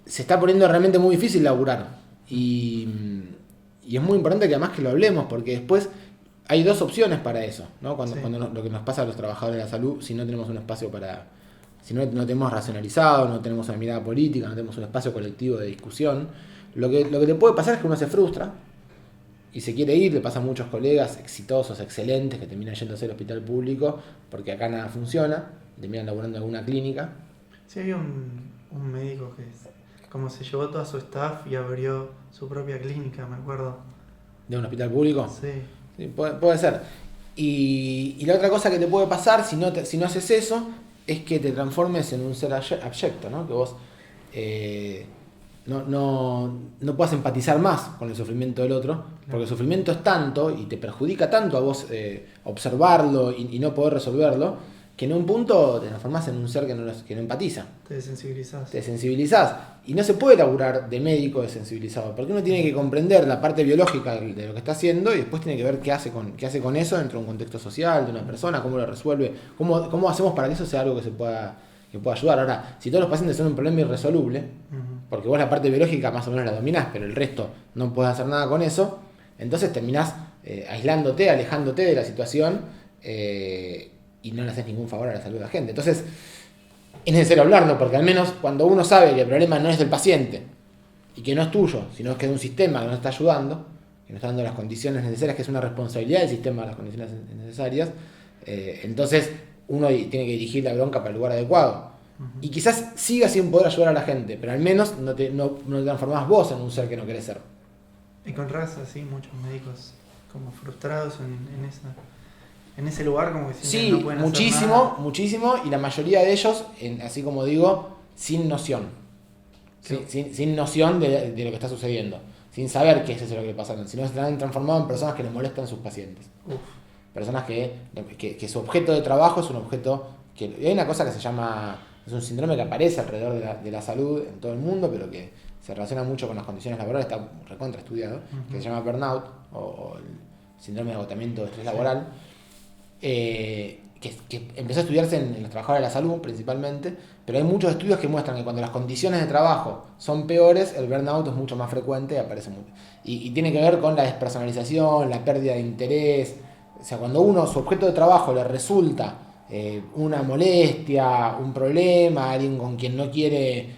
se está poniendo realmente muy difícil laburar y es muy importante que además que lo hablemos, porque después hay 2 opciones para eso, ¿no? Cuando lo que nos pasa a los trabajadores de la salud, si no tenemos un espacio si no tenemos racionalizado, no tenemos una mirada política, no tenemos un espacio colectivo de discusión, lo que te puede pasar es que uno se frustra y se quiere ir. Le pasa a muchos colegas exitosos, excelentes, que terminan yéndose al hospital público porque acá nada funciona, terminan laburando en alguna clínica. Sí, había un médico que como se llevó toda su staff y abrió su propia clínica, me acuerdo. ¿De un hospital público? Sí, puede ser. Y la otra cosa que te puede pasar si no haces eso es que te transformes en un ser abyecto, ¿no? Que vos no puedas empatizar más con el sufrimiento del otro, porque el sufrimiento es tanto y te perjudica tanto a vos observarlo y no poder resolverlo, que en un punto te transformás en un ser que no empatiza. Te desensibilizás. Y no se puede laburar de médico desensibilizado, porque uno tiene que comprender la parte biológica de lo que está haciendo y después tiene que ver qué hace con eso dentro de un contexto social, de una persona, cómo lo resuelve, cómo hacemos para que eso sea algo que pueda ayudar. Ahora, si todos los pacientes son un problema irresoluble, uh-huh, porque vos la parte biológica más o menos la dominás, pero el resto no podés hacer nada con eso, entonces terminás aislándote, alejándote de la situación y no le haces ningún favor a la salud de la gente. Entonces, es necesario hablarlo, porque al menos cuando uno sabe que el problema no es del paciente y que no es tuyo, sino que es de un sistema que no está ayudando, que no está dando las condiciones necesarias, que es una responsabilidad del sistema las condiciones necesarias, entonces uno tiene que dirigir la bronca para el lugar adecuado. Uh-huh. Y quizás siga sin poder ayudar a la gente, pero al menos no te transformás vos en un ser que no querés ser. Encontrás así muchos médicos como frustrados en ese lugar, como que sienten Sí, que no pueden hacer muchísimo, nada. muchísimo, y la mayoría de ellos, así como digo, sin noción. Sí. Sin noción de lo que está sucediendo. Sin saber qué es eso lo que le pasa, sino se han transformado en personas que les molestan a sus pacientes. Uf. Personas que su objeto de trabajo es un objeto que... Hay una cosa que se llama... Es un síndrome que aparece alrededor de la salud en todo el mundo, pero que se relaciona mucho con las condiciones laborales, está recontra estudiado, que se llama burnout, o el síndrome de agotamiento de estrés laboral, que empezó a estudiarse en los trabajadores de la salud principalmente, pero hay muchos estudios que muestran que cuando las condiciones de trabajo son peores, el burnout es mucho más frecuente y aparece mucho. Y tiene que ver con la despersonalización, la pérdida de interés. O sea, cuando su objeto de trabajo le resulta una molestia, un problema, alguien con quien no quiere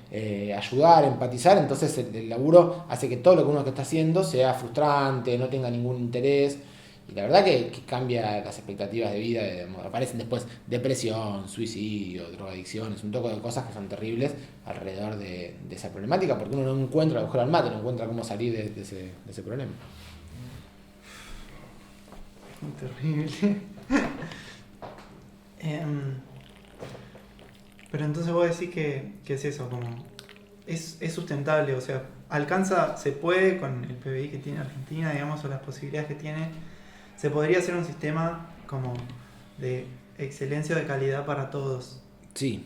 ayudar, empatizar, entonces el laburo hace que todo lo que uno está haciendo sea frustrante, no tenga ningún interés. Y la verdad que cambia las expectativas de vida, aparecen después depresión, suicidio, drogadicciones, un poco de cosas que son terribles alrededor de esa problemática, porque uno no encuentra el agujero al mate, no encuentra cómo salir de ese problema. Terrible. Pero entonces vos decís que es eso, como es sustentable, o sea, se puede con el PBI que tiene Argentina, digamos, o las posibilidades que tiene, se podría hacer un sistema como de excelencia de calidad para todos. Sí,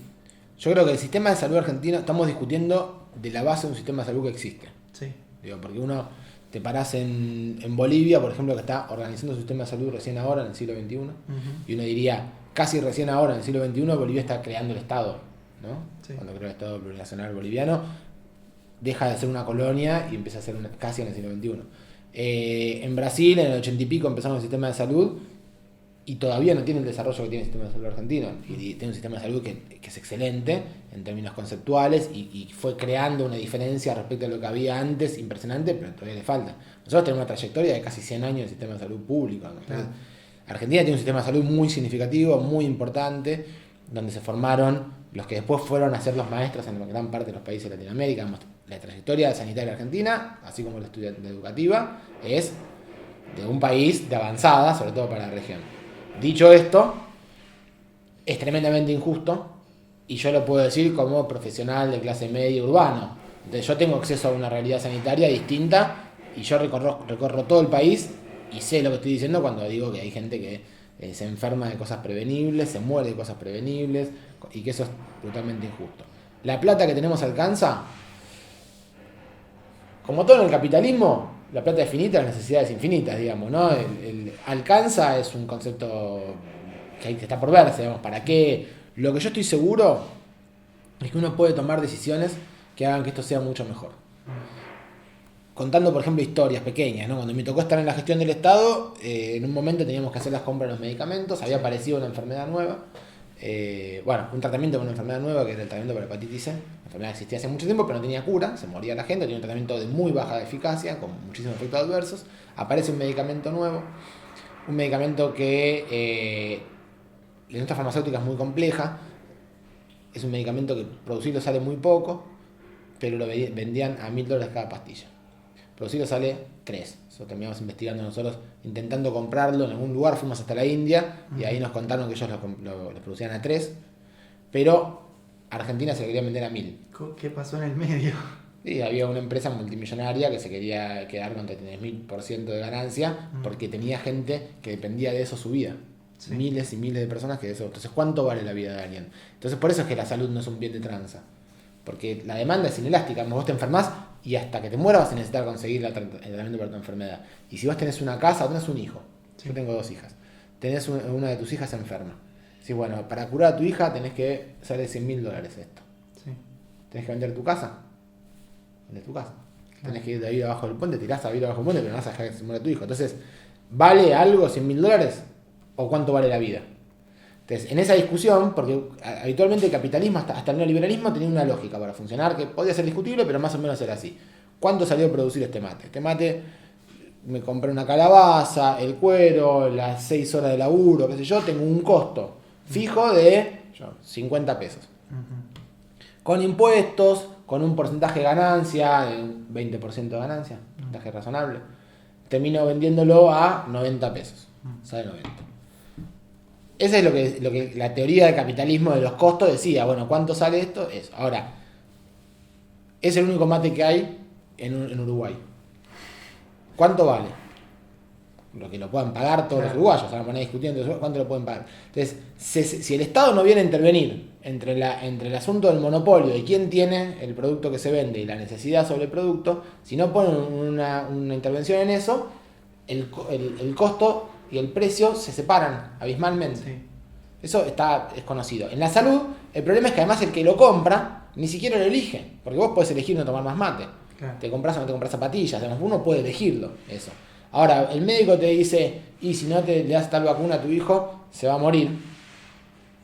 yo creo que el sistema de salud argentino, estamos discutiendo de la base de un sistema de salud que existe. Sí. Digo, porque uno te parás en Bolivia, por ejemplo, que está organizando su sistema de salud recién ahora, en el siglo XXI, y uno diría, casi recién ahora, en el siglo XXI, Bolivia está creando el Estado, ¿no? Sí. Cuando creó el Estado Plurinacional Boliviano, deja de ser una colonia y empieza a ser casi en el siglo XXI. En Brasil, en el 80 y pico, empezaron el sistema de salud y todavía no tiene el desarrollo que tiene el sistema de salud argentino. Y tiene un sistema de salud que es excelente en términos conceptuales y fue creando una diferencia respecto a lo que había antes, impresionante, pero todavía le falta. Nosotros tenemos una trayectoria de casi 100 años de sistema de salud público. Entonces, Argentina tiene un sistema de salud muy significativo, muy importante, donde se formaron los que después fueron a ser los maestros en gran parte de los países de Latinoamérica. La trayectoria sanitaria argentina, así como la educativa, es de un país de avanzada, sobre todo para la región. Dicho esto, es tremendamente injusto, y yo lo puedo decir como profesional de clase media urbano. Entonces yo tengo acceso a una realidad sanitaria distinta, y yo recorro todo el país, y sé lo que estoy diciendo cuando digo que hay gente que se enferma de cosas prevenibles, se muere de cosas prevenibles, y que eso es brutalmente injusto. ¿La plata que tenemos alcanza? Como todo en el capitalismo, la plata es finita, las necesidades infinitas, digamos, ¿no? El alcanza es un concepto que está por verse, digamos, ¿para qué? Lo que yo estoy seguro es que uno puede tomar decisiones que hagan que esto sea mucho mejor. Contando, por ejemplo, historias pequeñas, ¿no? Cuando me tocó estar en la gestión del Estado, en un momento teníamos que hacer las compras de los medicamentos, había aparecido una enfermedad nueva, un tratamiento para una enfermedad nueva que era el tratamiento para hepatitis C. La enfermedad existía hace mucho tiempo, pero no tenía cura, se moría la gente, tenía un tratamiento de muy baja eficacia, con muchísimos efectos adversos. Aparece un medicamento nuevo, un medicamento que la industria farmacéutica es muy compleja, es un medicamento que producirlo sale muy poco, pero lo vendían a $1.000 cada pastilla. Producirlo sale 3. Eso terminamos investigando nosotros, intentando comprarlo en algún lugar, fuimos hasta la India y ahí nos contaron que ellos lo producían a 3, pero Argentina se lo quería vender a 1.000. ¿Qué pasó en el medio? Y había una empresa multimillonaria que se quería quedar con 33.000% de ganancia porque tenía gente que dependía de eso su vida. Sí. Miles y miles de personas que de eso. Entonces, ¿cuánto vale la vida de alguien? Entonces, por eso es que la salud no es un bien de tranza. Porque la demanda es inelástica. Vos te enfermás y hasta que te mueras vas a necesitar conseguir el tratamiento para tu enfermedad. Y si vos tenés una casa o tenés un hijo, sí. Yo tengo 2 hijas, tenés una de tus hijas enferma. Sí, bueno, para curar a tu hija tenés que sale $100.000 esto. Sí. Tenés que vender tu casa. Vender tu casa. Claro. Tenés que ir de ahí abajo del puente, tirás a vivir abajo del puente, pero no vas a dejar que se muera tu hijo. Entonces, ¿vale algo $100.000 o cuánto vale la vida? Entonces, en esa discusión, porque habitualmente el capitalismo hasta el neoliberalismo tenía una lógica para funcionar, que podía ser discutible, pero más o menos era así. ¿Cuánto salió a producir este mate? Este mate, me compré una calabaza, el cuero, las 6 horas de laburo, qué sé yo, tengo un costo fijo de 50 pesos. Con impuestos, con un porcentaje de ganancia, un 20% de ganancia. porcentaje razonable. Termino vendiéndolo a 90 pesos. Sale 90. Esa es lo que la teoría del capitalismo de los costos decía. Bueno, ¿cuánto sale esto? Eso. Ahora, es el único mate que hay en Uruguay. ¿Cuánto vale? Lo que lo puedan pagar todos los uruguayos. Se van a poner discutiendo cuánto lo pueden pagar. Entonces, si el Estado no viene a intervenir entre el asunto del monopolio de quién tiene el producto que se vende y la necesidad sobre el producto, si no ponen una intervención en eso, el costo y el precio se separan abismalmente. Sí. Eso es conocido. En la salud, el problema es que además el que lo compra ni siquiera lo elige, porque vos podés elegir no tomar más mate. Claro. Te compras o no te compras zapatillas, además uno puede elegirlo, eso. Ahora, el médico te dice, y si no le das tal vacuna a tu hijo, se va a morir.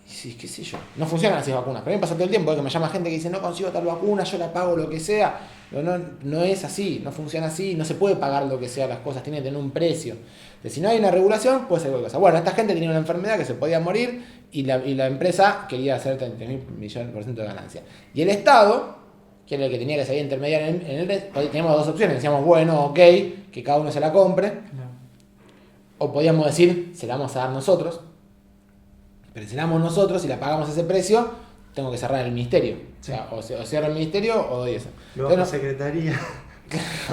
Y sí, qué sé yo. No funcionan así las vacunas. Pero a mí me pasa todo el tiempo que me llama gente que dice, no consigo tal vacuna, yo la pago lo que sea. Pero no es así, no funciona así, no se puede pagar lo que sea, las cosas tienen que tener un precio. Entonces, si no hay una regulación, puede ser cualquier cosa. Bueno, esta gente tenía una enfermedad que se podía morir y la empresa quería hacer 30.000 millones % de ganancia. Y el Estado, que era el que tenía que salir a intermediar teníamos dos opciones. Decíamos, bueno, ok, que cada uno se la compre. No. O podíamos decir, se la vamos a dar nosotros. Pero si la damos nosotros y la pagamos a ese precio, tengo que cerrar el ministerio. Sí. O cierro el ministerio o doy eso. Lo bajo a secretaría.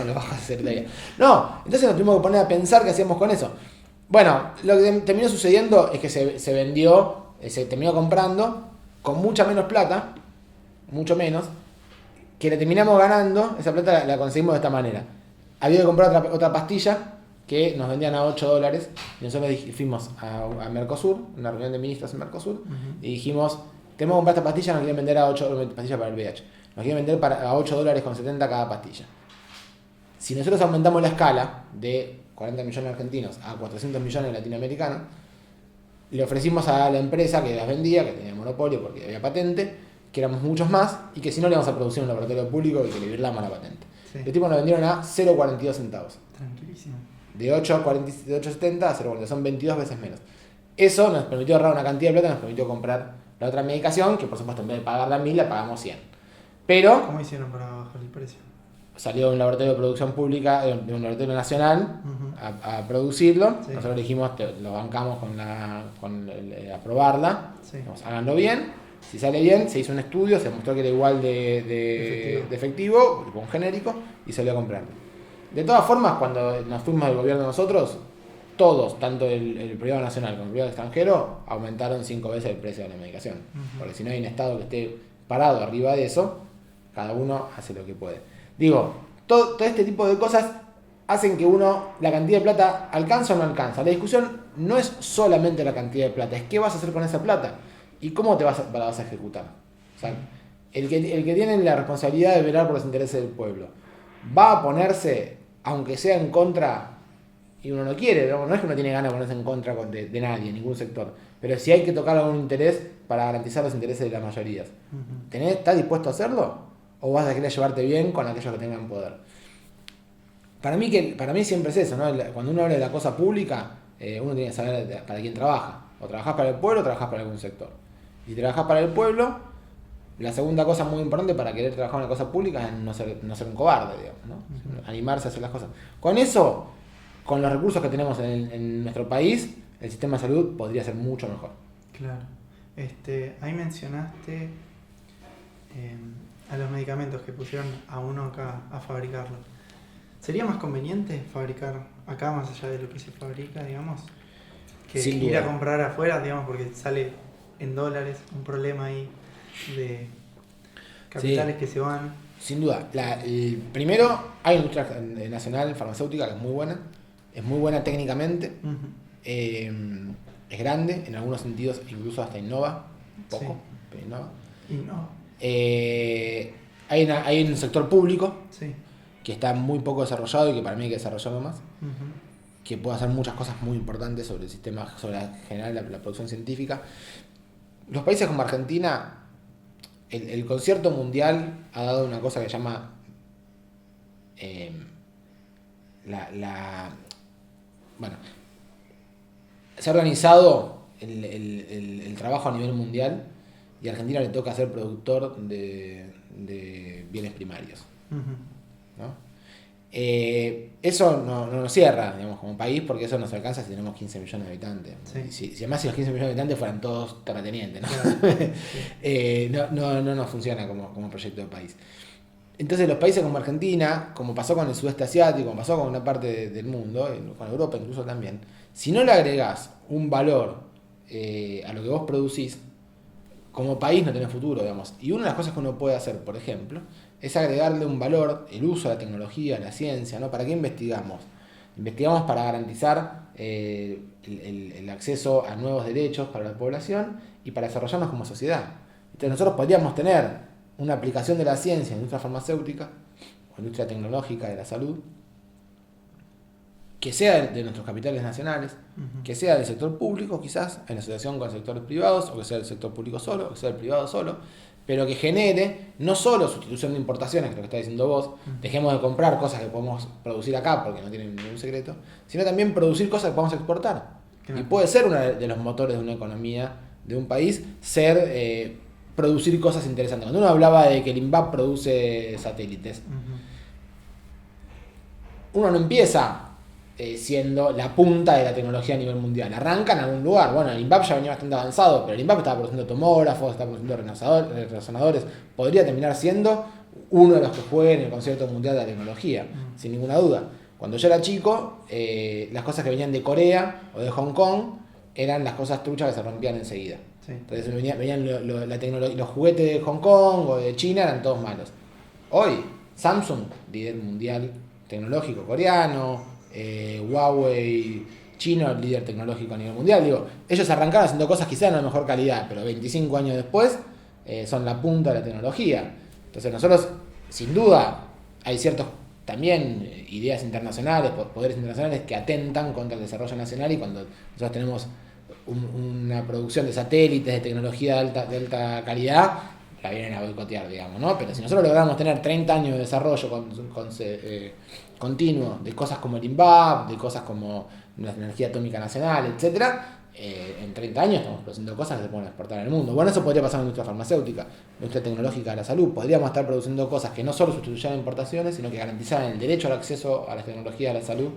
Lo bajo a secretaría. No, entonces nos tuvimos que poner a pensar qué hacíamos con eso. Bueno, lo que terminó sucediendo es que se vendió, se terminó comprando con mucha menos plata, mucho menos, que le terminamos ganando. Esa plata la conseguimos de esta manera. Había que comprar otra pastilla que nos vendían a $8 y nosotros fuimos a Mercosur, una reunión de ministros en Mercosur, y dijimos, tenemos que comprar esta pastilla, nos quieren vender a 8 pastillas para el VIH, nos quieren vender a $8.70 cada pastilla. Si nosotros aumentamos la escala de 40 millones argentinos a 400 millones latinoamericanos, le ofrecimos a la empresa que las vendía, que tenía monopolio porque había patente, que éramos muchos más y que si no le íbamos a producir un laboratorio público y que le virlamos la patente. Sí. Los tipos nos vendieron a 0,42 centavos. Tranquilísimo. De 8,70 a 0,40, son 22 veces menos. Eso nos permitió ahorrar una cantidad de plata, nos permitió comprar la otra medicación, que por supuesto en vez de pagarla 1.000 la pagamos 100. Pero ¿cómo hicieron para bajar el precio? Salió de un laboratorio de producción pública, de un laboratorio nacional, a producirlo. Sí. Nosotros dijimos, lo bancamos con aprobarla. Sí. Dijimos, háganlo bien. Si sale bien, se hizo un estudio, se mostró que era igual de efectivo, un genérico, y salió a comprarlo. De todas formas, cuando nos fuimos del gobierno nosotros, todos, tanto el privado nacional como el privado extranjero, aumentaron 5 veces el precio de la medicación. Porque si no hay un Estado que esté parado arriba de eso, cada uno hace lo que puede. Digo, todo este tipo de cosas hacen que la cantidad de plata alcanza o no alcanza. La discusión no es solamente la cantidad de plata, es qué vas a hacer con esa plata y cómo la vas a ejecutar. O sea, el que tiene la responsabilidad de velar por los intereses del pueblo va a ponerse, aunque sea en contra, y uno no quiere, no es que uno tiene ganas de ponerse en contra de nadie, ningún sector, pero si hay que tocar algún interés para garantizar los intereses de las mayorías. ¿Estás dispuesto a hacerlo? ¿O vas a querer llevarte bien con aquellos que tengan poder? Para mí siempre es eso, ¿no? Cuando uno habla de la cosa pública, uno tiene que saber para quién trabaja. O trabajás para el pueblo o trabajás para algún sector. Si trabajás para el pueblo, la segunda cosa muy importante para querer trabajar en una cosa pública es no ser un cobarde, digamos, ¿no? Animarse a hacer las cosas. Con eso, con los recursos que tenemos en nuestro país, el sistema de salud podría ser mucho mejor. Claro. Ahí mencionaste a los medicamentos que pusieron a uno acá a fabricarlos. ¿Sería más conveniente fabricar acá más allá de lo que se fabrica, digamos? Que ir a comprar afuera, digamos, porque sale en dólares, un problema ahí de capitales que se van. Sin duda. Primero, hay una industria nacional farmacéutica que es muy buena técnicamente, es grande, en algunos sentidos incluso hasta innova, un poco, pero innova. Hay un sector público que está muy poco desarrollado y que para mí hay que desarrollarlo más, que puede hacer muchas cosas muy importantes sobre el sistema, sobre la producción científica. Los países como Argentina, el concierto mundial ha dado una cosa que se llama se ha organizado el trabajo a nivel mundial y a Argentina le toca ser productor de bienes primarios, ¿no? Eso no nos cierra, digamos, como país, porque eso nos alcanza si tenemos 15 millones de habitantes. Sí. Si además si los 15 millones de habitantes fueran todos terratenientes, ¿no? Claro. Sí. No nos funciona como proyecto de país. Entonces los países como Argentina, como pasó con el sudeste asiático, como pasó con una parte del mundo, con Europa incluso también, si no le agregás un valor a lo que vos producís, como país no tenés futuro, digamos. Y una de las cosas que uno puede hacer, por ejemplo, es agregarle un valor, el uso de la tecnología, la ciencia, ¿no? ¿Para qué investigamos? Investigamos para garantizar el acceso a nuevos derechos para la población y para desarrollarnos como sociedad. Entonces nosotros podríamos tener una aplicación de la ciencia en la industria farmacéutica o industria tecnológica de la salud que sea de nuestros capitales nacionales, que sea del sector público quizás, en asociación con sectores privados, o que sea del sector público solo, o que sea del privado solo, pero que genere no solo sustitución de importaciones, que es lo que está diciendo vos, dejemos de comprar cosas que podemos producir acá porque no tienen ningún secreto, sino también producir cosas que podemos exportar. Claro. Y puede ser uno de los motores de una economía de un país, ser producir cosas interesantes. Cuando uno hablaba de que el INVAP produce satélites, uno no empieza siendo la punta de la tecnología a nivel mundial. Arranca en algún lugar. Bueno, el INVAP ya venía bastante avanzado, pero el INVAP estaba produciendo tomógrafos, estaba produciendo resonadores. Podría terminar siendo uno de los que juegue en el concierto mundial de la tecnología, sin ninguna duda. Cuando yo era chico, las cosas que venían de Corea o de Hong Kong eran las cosas truchas que se rompían enseguida. Sí. Entonces venían la tecnología, los juguetes de Hong Kong o de China eran todos malos. Hoy, Samsung, líder mundial tecnológico coreano, Huawei chino, líder tecnológico a nivel mundial. Digo, ellos arrancaron haciendo cosas quizás de la mejor calidad, pero 25 años después son la punta de la tecnología. Entonces nosotros, sin duda, hay ciertos también ideas internacionales, poderes internacionales que atentan contra el desarrollo nacional, y cuando nosotros tenemos una producción de satélites, de tecnología de alta calidad, la vienen a boicotear, digamos, ¿no? Pero si nosotros logramos tener 30 años de desarrollo continuo de cosas como el INVAP, de cosas como la energía atómica nacional, etcétera, en 30 años estamos produciendo cosas que se pueden exportar en el mundo. Bueno, eso podría pasar en la industria farmacéutica, la industria tecnológica de la salud. Podríamos estar produciendo cosas que no solo sustituyeran importaciones, sino que garantizaran el derecho al acceso a las tecnologías de la salud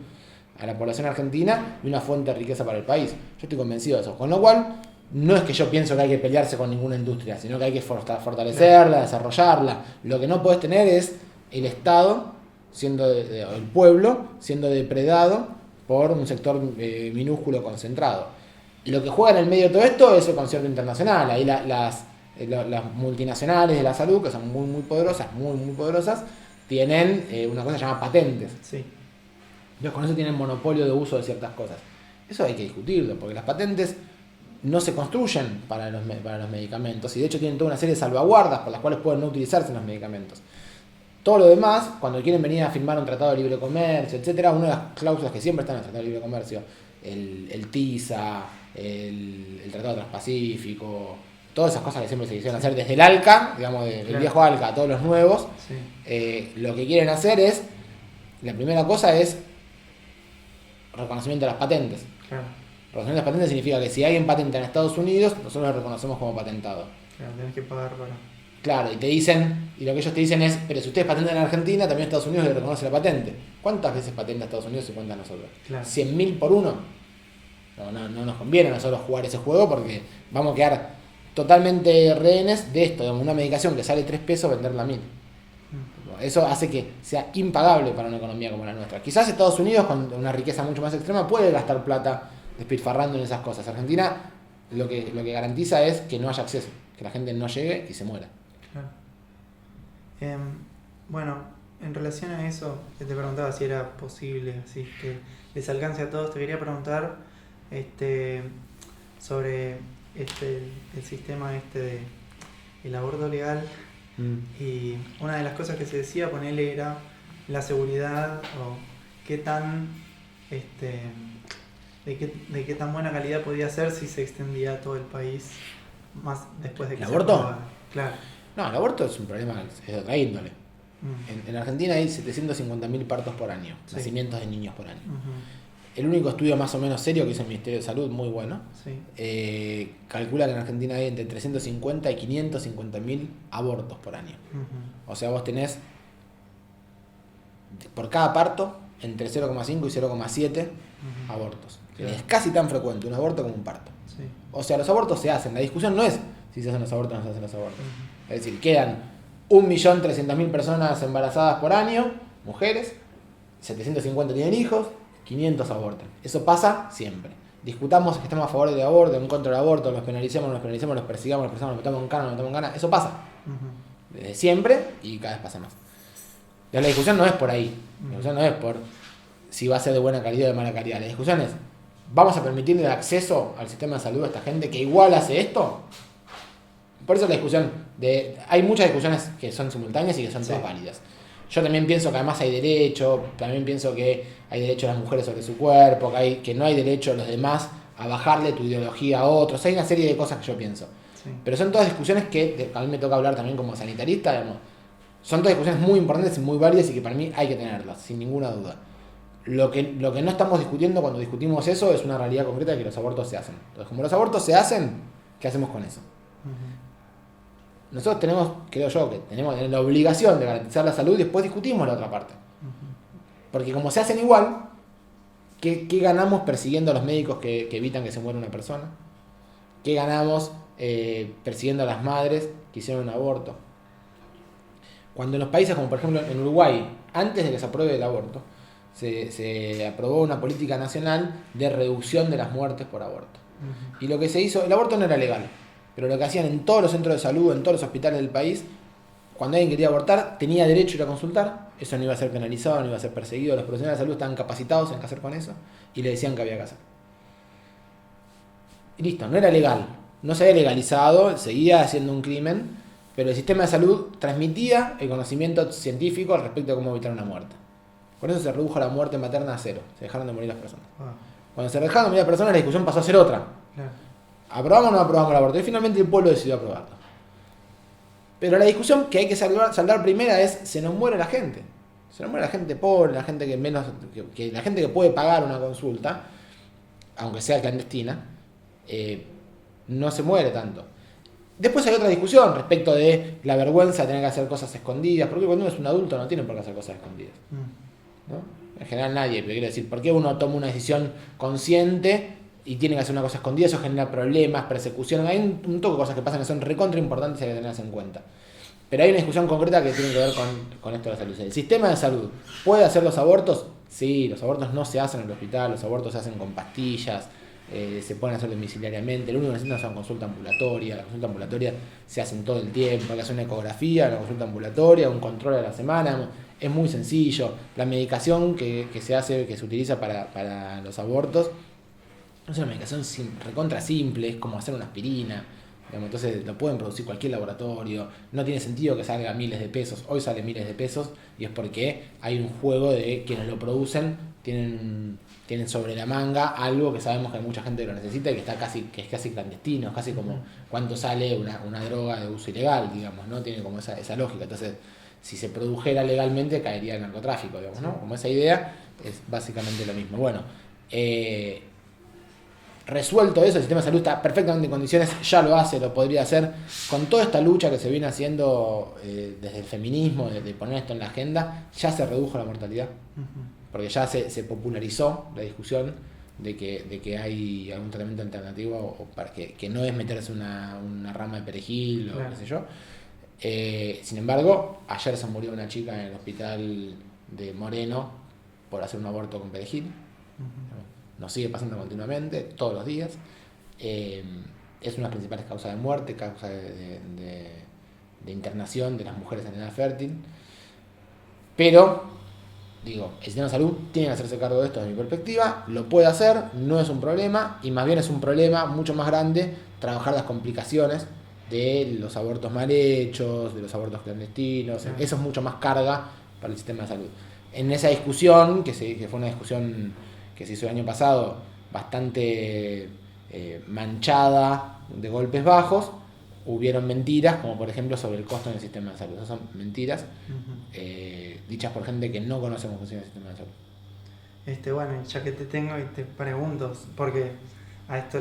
a la población argentina y una fuente de riqueza para el país. Yo estoy convencido de eso. Con lo cual, no es que yo pienso que hay que pelearse con ninguna industria, sino que hay que fortalecerla, desarrollarla. Lo que no podés tener es el Estado, el pueblo, siendo depredado por un sector minúsculo concentrado. Y lo que juega en el medio de todo esto es el concierto internacional. Ahí las multinacionales de la salud, que son muy, muy poderosas, tienen una cosa llamada patentes. Sí. Entonces con eso tienen monopolio de uso de ciertas cosas. Eso hay que discutirlo, porque las patentes no se construyen para los medicamentos, y de hecho tienen toda una serie de salvaguardas por las cuales pueden no utilizarse en los medicamentos. Todo lo demás, cuando quieren venir a firmar un tratado de libre comercio, etcétera, una de las cláusulas que siempre están en el tratado de libre comercio, el TISA, el Tratado Transpacífico, todas esas cosas que siempre se quisieron hacer desde el ALCA, digamos, del viejo ALCA a todos los nuevos, lo que quieren hacer es, la primera cosa es reconocimiento de las patentes. Claro. Reconocimiento de las patentes significa que si alguien patenta en Estados Unidos, nosotros lo reconocemos como patentado. Claro, tenés que pagar para... Claro, y lo que ellos te dicen es, pero si ustedes patentan en Argentina, también Estados Unidos le reconoce la patente. ¿Cuántas veces patenta Estados Unidos y cuántas nosotros? Claro. 100.000 por uno. No nos conviene a nosotros jugar ese juego, porque vamos a quedar totalmente rehenes de esto, de una medicación que sale 3 pesos, venderla a 1.000. Eso hace que sea impagable para una economía como la nuestra. Quizás Estados Unidos, con una riqueza mucho más extrema, puede gastar plata despilfarrando en esas cosas. Argentina lo que garantiza es que no haya acceso, que la gente no llegue y se muera. Claro. Bueno, en relación a eso, que te preguntaba si era posible, así que les alcance a todos, te quería preguntar sobre el sistema de el aborto legal. Y una de las cosas que se decía, ponerle, era la seguridad, o qué tan de qué tan buena calidad podía ser si se extendía a todo el país, más después de que ¿El aborto? Claro. No, el aborto es un problema de otra índole. En Argentina hay 750.000 partos por año, nacimientos de niños por año. El único estudio más o menos serio que hizo el Ministerio de Salud, muy bueno, calcula que en Argentina hay entre 350 y 550.000 abortos por año. O sea, vos tenés por cada parto, entre 0,5 y 0,7 abortos. Claro. Es casi tan frecuente un aborto como un parto. Sí. O sea, los abortos se hacen. La discusión no es si se hacen los abortos o no se hacen los abortos. Es decir, quedan 1.300.000 personas embarazadas por año, mujeres, 750 tienen hijos, 500 abortan. Eso pasa siempre. Discutamos que estamos a favor del aborto, en contra del aborto, los penalicemos, los persigamos, los metamos en cana, los metamos en cana. Eso pasa. Desde siempre y cada vez pasa más. Entonces, la discusión no es por ahí. La discusión no es por si va a ser de buena calidad o de mala calidad. La discusión es, ¿vamos a permitirle el acceso al sistema de salud a esta gente que igual hace esto? Por eso la discusión hay muchas discusiones que son simultáneas y que son todas válidas. Yo también pienso que además hay derecho, también pienso que hay derecho a las mujeres sobre su cuerpo, que no hay derecho a los demás a bajarle tu ideología a otros. Hay una serie de cosas que yo pienso. Sí. Pero son todas discusiones que a mí me toca hablar también como sanitarista, digamos. Son todas discusiones muy importantes y muy válidas y que para mí hay que tenerlas, sin ninguna duda. Lo que no estamos discutiendo cuando discutimos eso es una realidad concreta de que los abortos se hacen. Entonces, como los abortos se hacen, ¿qué hacemos con eso? Nosotros tenemos, creo yo, que tenemos la obligación de garantizar la salud y después discutimos la otra parte. Porque como se hacen igual, ¿qué ganamos persiguiendo a los médicos que evitan que se muera una persona? ¿Qué ganamos persiguiendo a las madres que hicieron un aborto? Cuando en los países como por ejemplo en Uruguay, antes de que se apruebe el aborto, se aprobó una política nacional de reducción de las muertes por aborto. Y lo que se hizo, el aborto no era legal, pero lo que hacían en todos los centros de salud, en todos los hospitales del país, cuando alguien quería abortar, tenía derecho a ir a consultar, eso no iba a ser penalizado, no iba a ser perseguido, los profesionales de salud estaban capacitados en qué hacer con eso, y le decían que había que hacer. Y listo, no era legal, no se había legalizado, seguía siendo un crimen, pero el sistema de salud transmitía el conocimiento científico al respecto de cómo evitar una muerte. Por eso se redujo la muerte materna a 0, se dejaron de morir las personas. Cuando se dejaron de morir las personas, la discusión pasó a ser otra. ¿Aprobamos o no aprobamos el aborto? Y finalmente el pueblo decidió aprobarlo. Pero la discusión que hay que saldar primera es, se nos muere la gente. Se nos muere la gente pobre, la gente la gente que puede pagar una consulta, aunque sea clandestina, no se muere tanto. Después hay otra discusión respecto de la vergüenza de tener que hacer cosas escondidas, porque cuando uno es un adulto no tiene por qué hacer cosas escondidas. ¿No? En general nadie, pero quiero decir, ¿por qué uno toma una decisión consciente y tiene que hacer una cosa escondida? Eso genera problemas, persecución, hay un toque de cosas que pasan que son recontra importantes y hay que tenerlas en cuenta. Pero hay una discusión concreta que tiene que ver con esto de la salud. ¿El sistema de salud puede hacer los abortos? Sí, los abortos no se hacen en el hospital, los abortos se hacen con pastillas, se pueden hacer domiciliariamente. Lo único que necesitan es una consulta ambulatoria. La consulta ambulatoria se hace todo el tiempo, hay que hacer una ecografía, una consulta ambulatoria, un control a la semana. Es muy sencillo. La medicación que se utiliza para los abortos es una medicación recontra simple, es como hacer una aspirina. Entonces lo pueden producir cualquier laboratorio, no tiene sentido que salga miles de pesos, hoy sale miles de pesos y es porque hay un juego de quienes lo producen, tienen sobre la manga algo que sabemos que mucha gente lo necesita y que es casi clandestino, es casi como cuánto sale una droga de uso ilegal, digamos, ¿no? Tiene como esa lógica. Entonces, si se produjera legalmente caería el narcotráfico, digamos, ¿no? Como esa idea es básicamente lo mismo. Bueno, resuelto eso, el sistema de salud está perfectamente en condiciones, ya lo hace, lo podría hacer, con toda esta lucha que se viene haciendo desde el feminismo, de poner esto en la agenda, ya se redujo la mortalidad, porque ya se popularizó la discusión de que hay algún tratamiento alternativo o para que no es meterse una rama de perejil o qué sé yo. Sin embargo, ayer se murió una chica en el hospital de Moreno por hacer un aborto con perejil. Nos sigue pasando continuamente, todos los días. Es una de las principales causas de muerte, causa de internación de las mujeres en edad fértil. Pero, digo, el sistema de salud tiene que hacerse cargo de esto desde mi perspectiva, lo puede hacer, no es un problema, y más bien es un problema mucho más grande trabajar las complicaciones de los abortos mal hechos, de los abortos clandestinos. Eso es mucho más carga para el sistema de salud. En esa discusión, que fue una discusión que se hizo el año pasado, bastante manchada de golpes bajos, hubieron mentiras, como por ejemplo sobre el costo del sistema de salud. Esas son mentiras dichas por gente que no conoce cómo funciona el sistema de salud. Bueno, ya que te tengo y te pregunto, porque a esto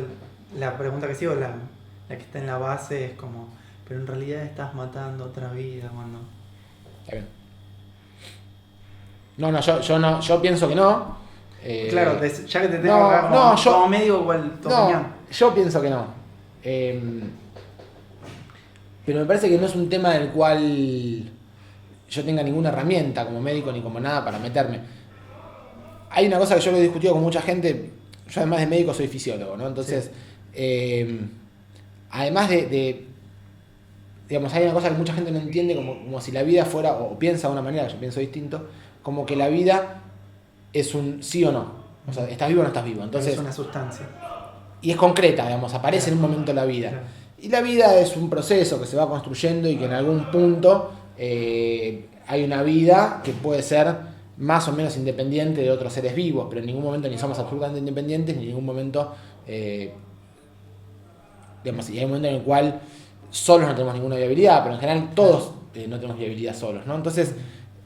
la pregunta que sigo, la que está en la base es como, pero en realidad estás matando otra vida cuando... Está bien. No, yo pienso que no. Claro, ya que te tengo no, acá no, yo, como médico, ¿cuál tu opinión? yo pienso que no. Pero me parece que no es un tema del cual yo tenga ninguna herramienta como médico ni como nada para meterme. Hay una cosa que yo lo he discutido con mucha gente. Yo además de médico soy fisiólogo, ¿no? Entonces, además digamos, hay una cosa que mucha gente no entiende como si la vida fuera, o piensa de una manera, yo pienso distinto, como que la vida es un sí o no. O sea, ¿estás vivo o no estás vivo? Entonces, es una sustancia. Y es concreta, digamos, aparece en un momento la vida. Claro. Y la vida es un proceso que se va construyendo y que en algún punto hay una vida que puede ser más o menos independiente de otros seres vivos, pero en ningún momento ni somos absolutamente independientes, ni en ningún momento, digamos, y hay un momento en el cual solos no tenemos ninguna viabilidad, pero en general todos no tenemos viabilidad solos, ¿no? Entonces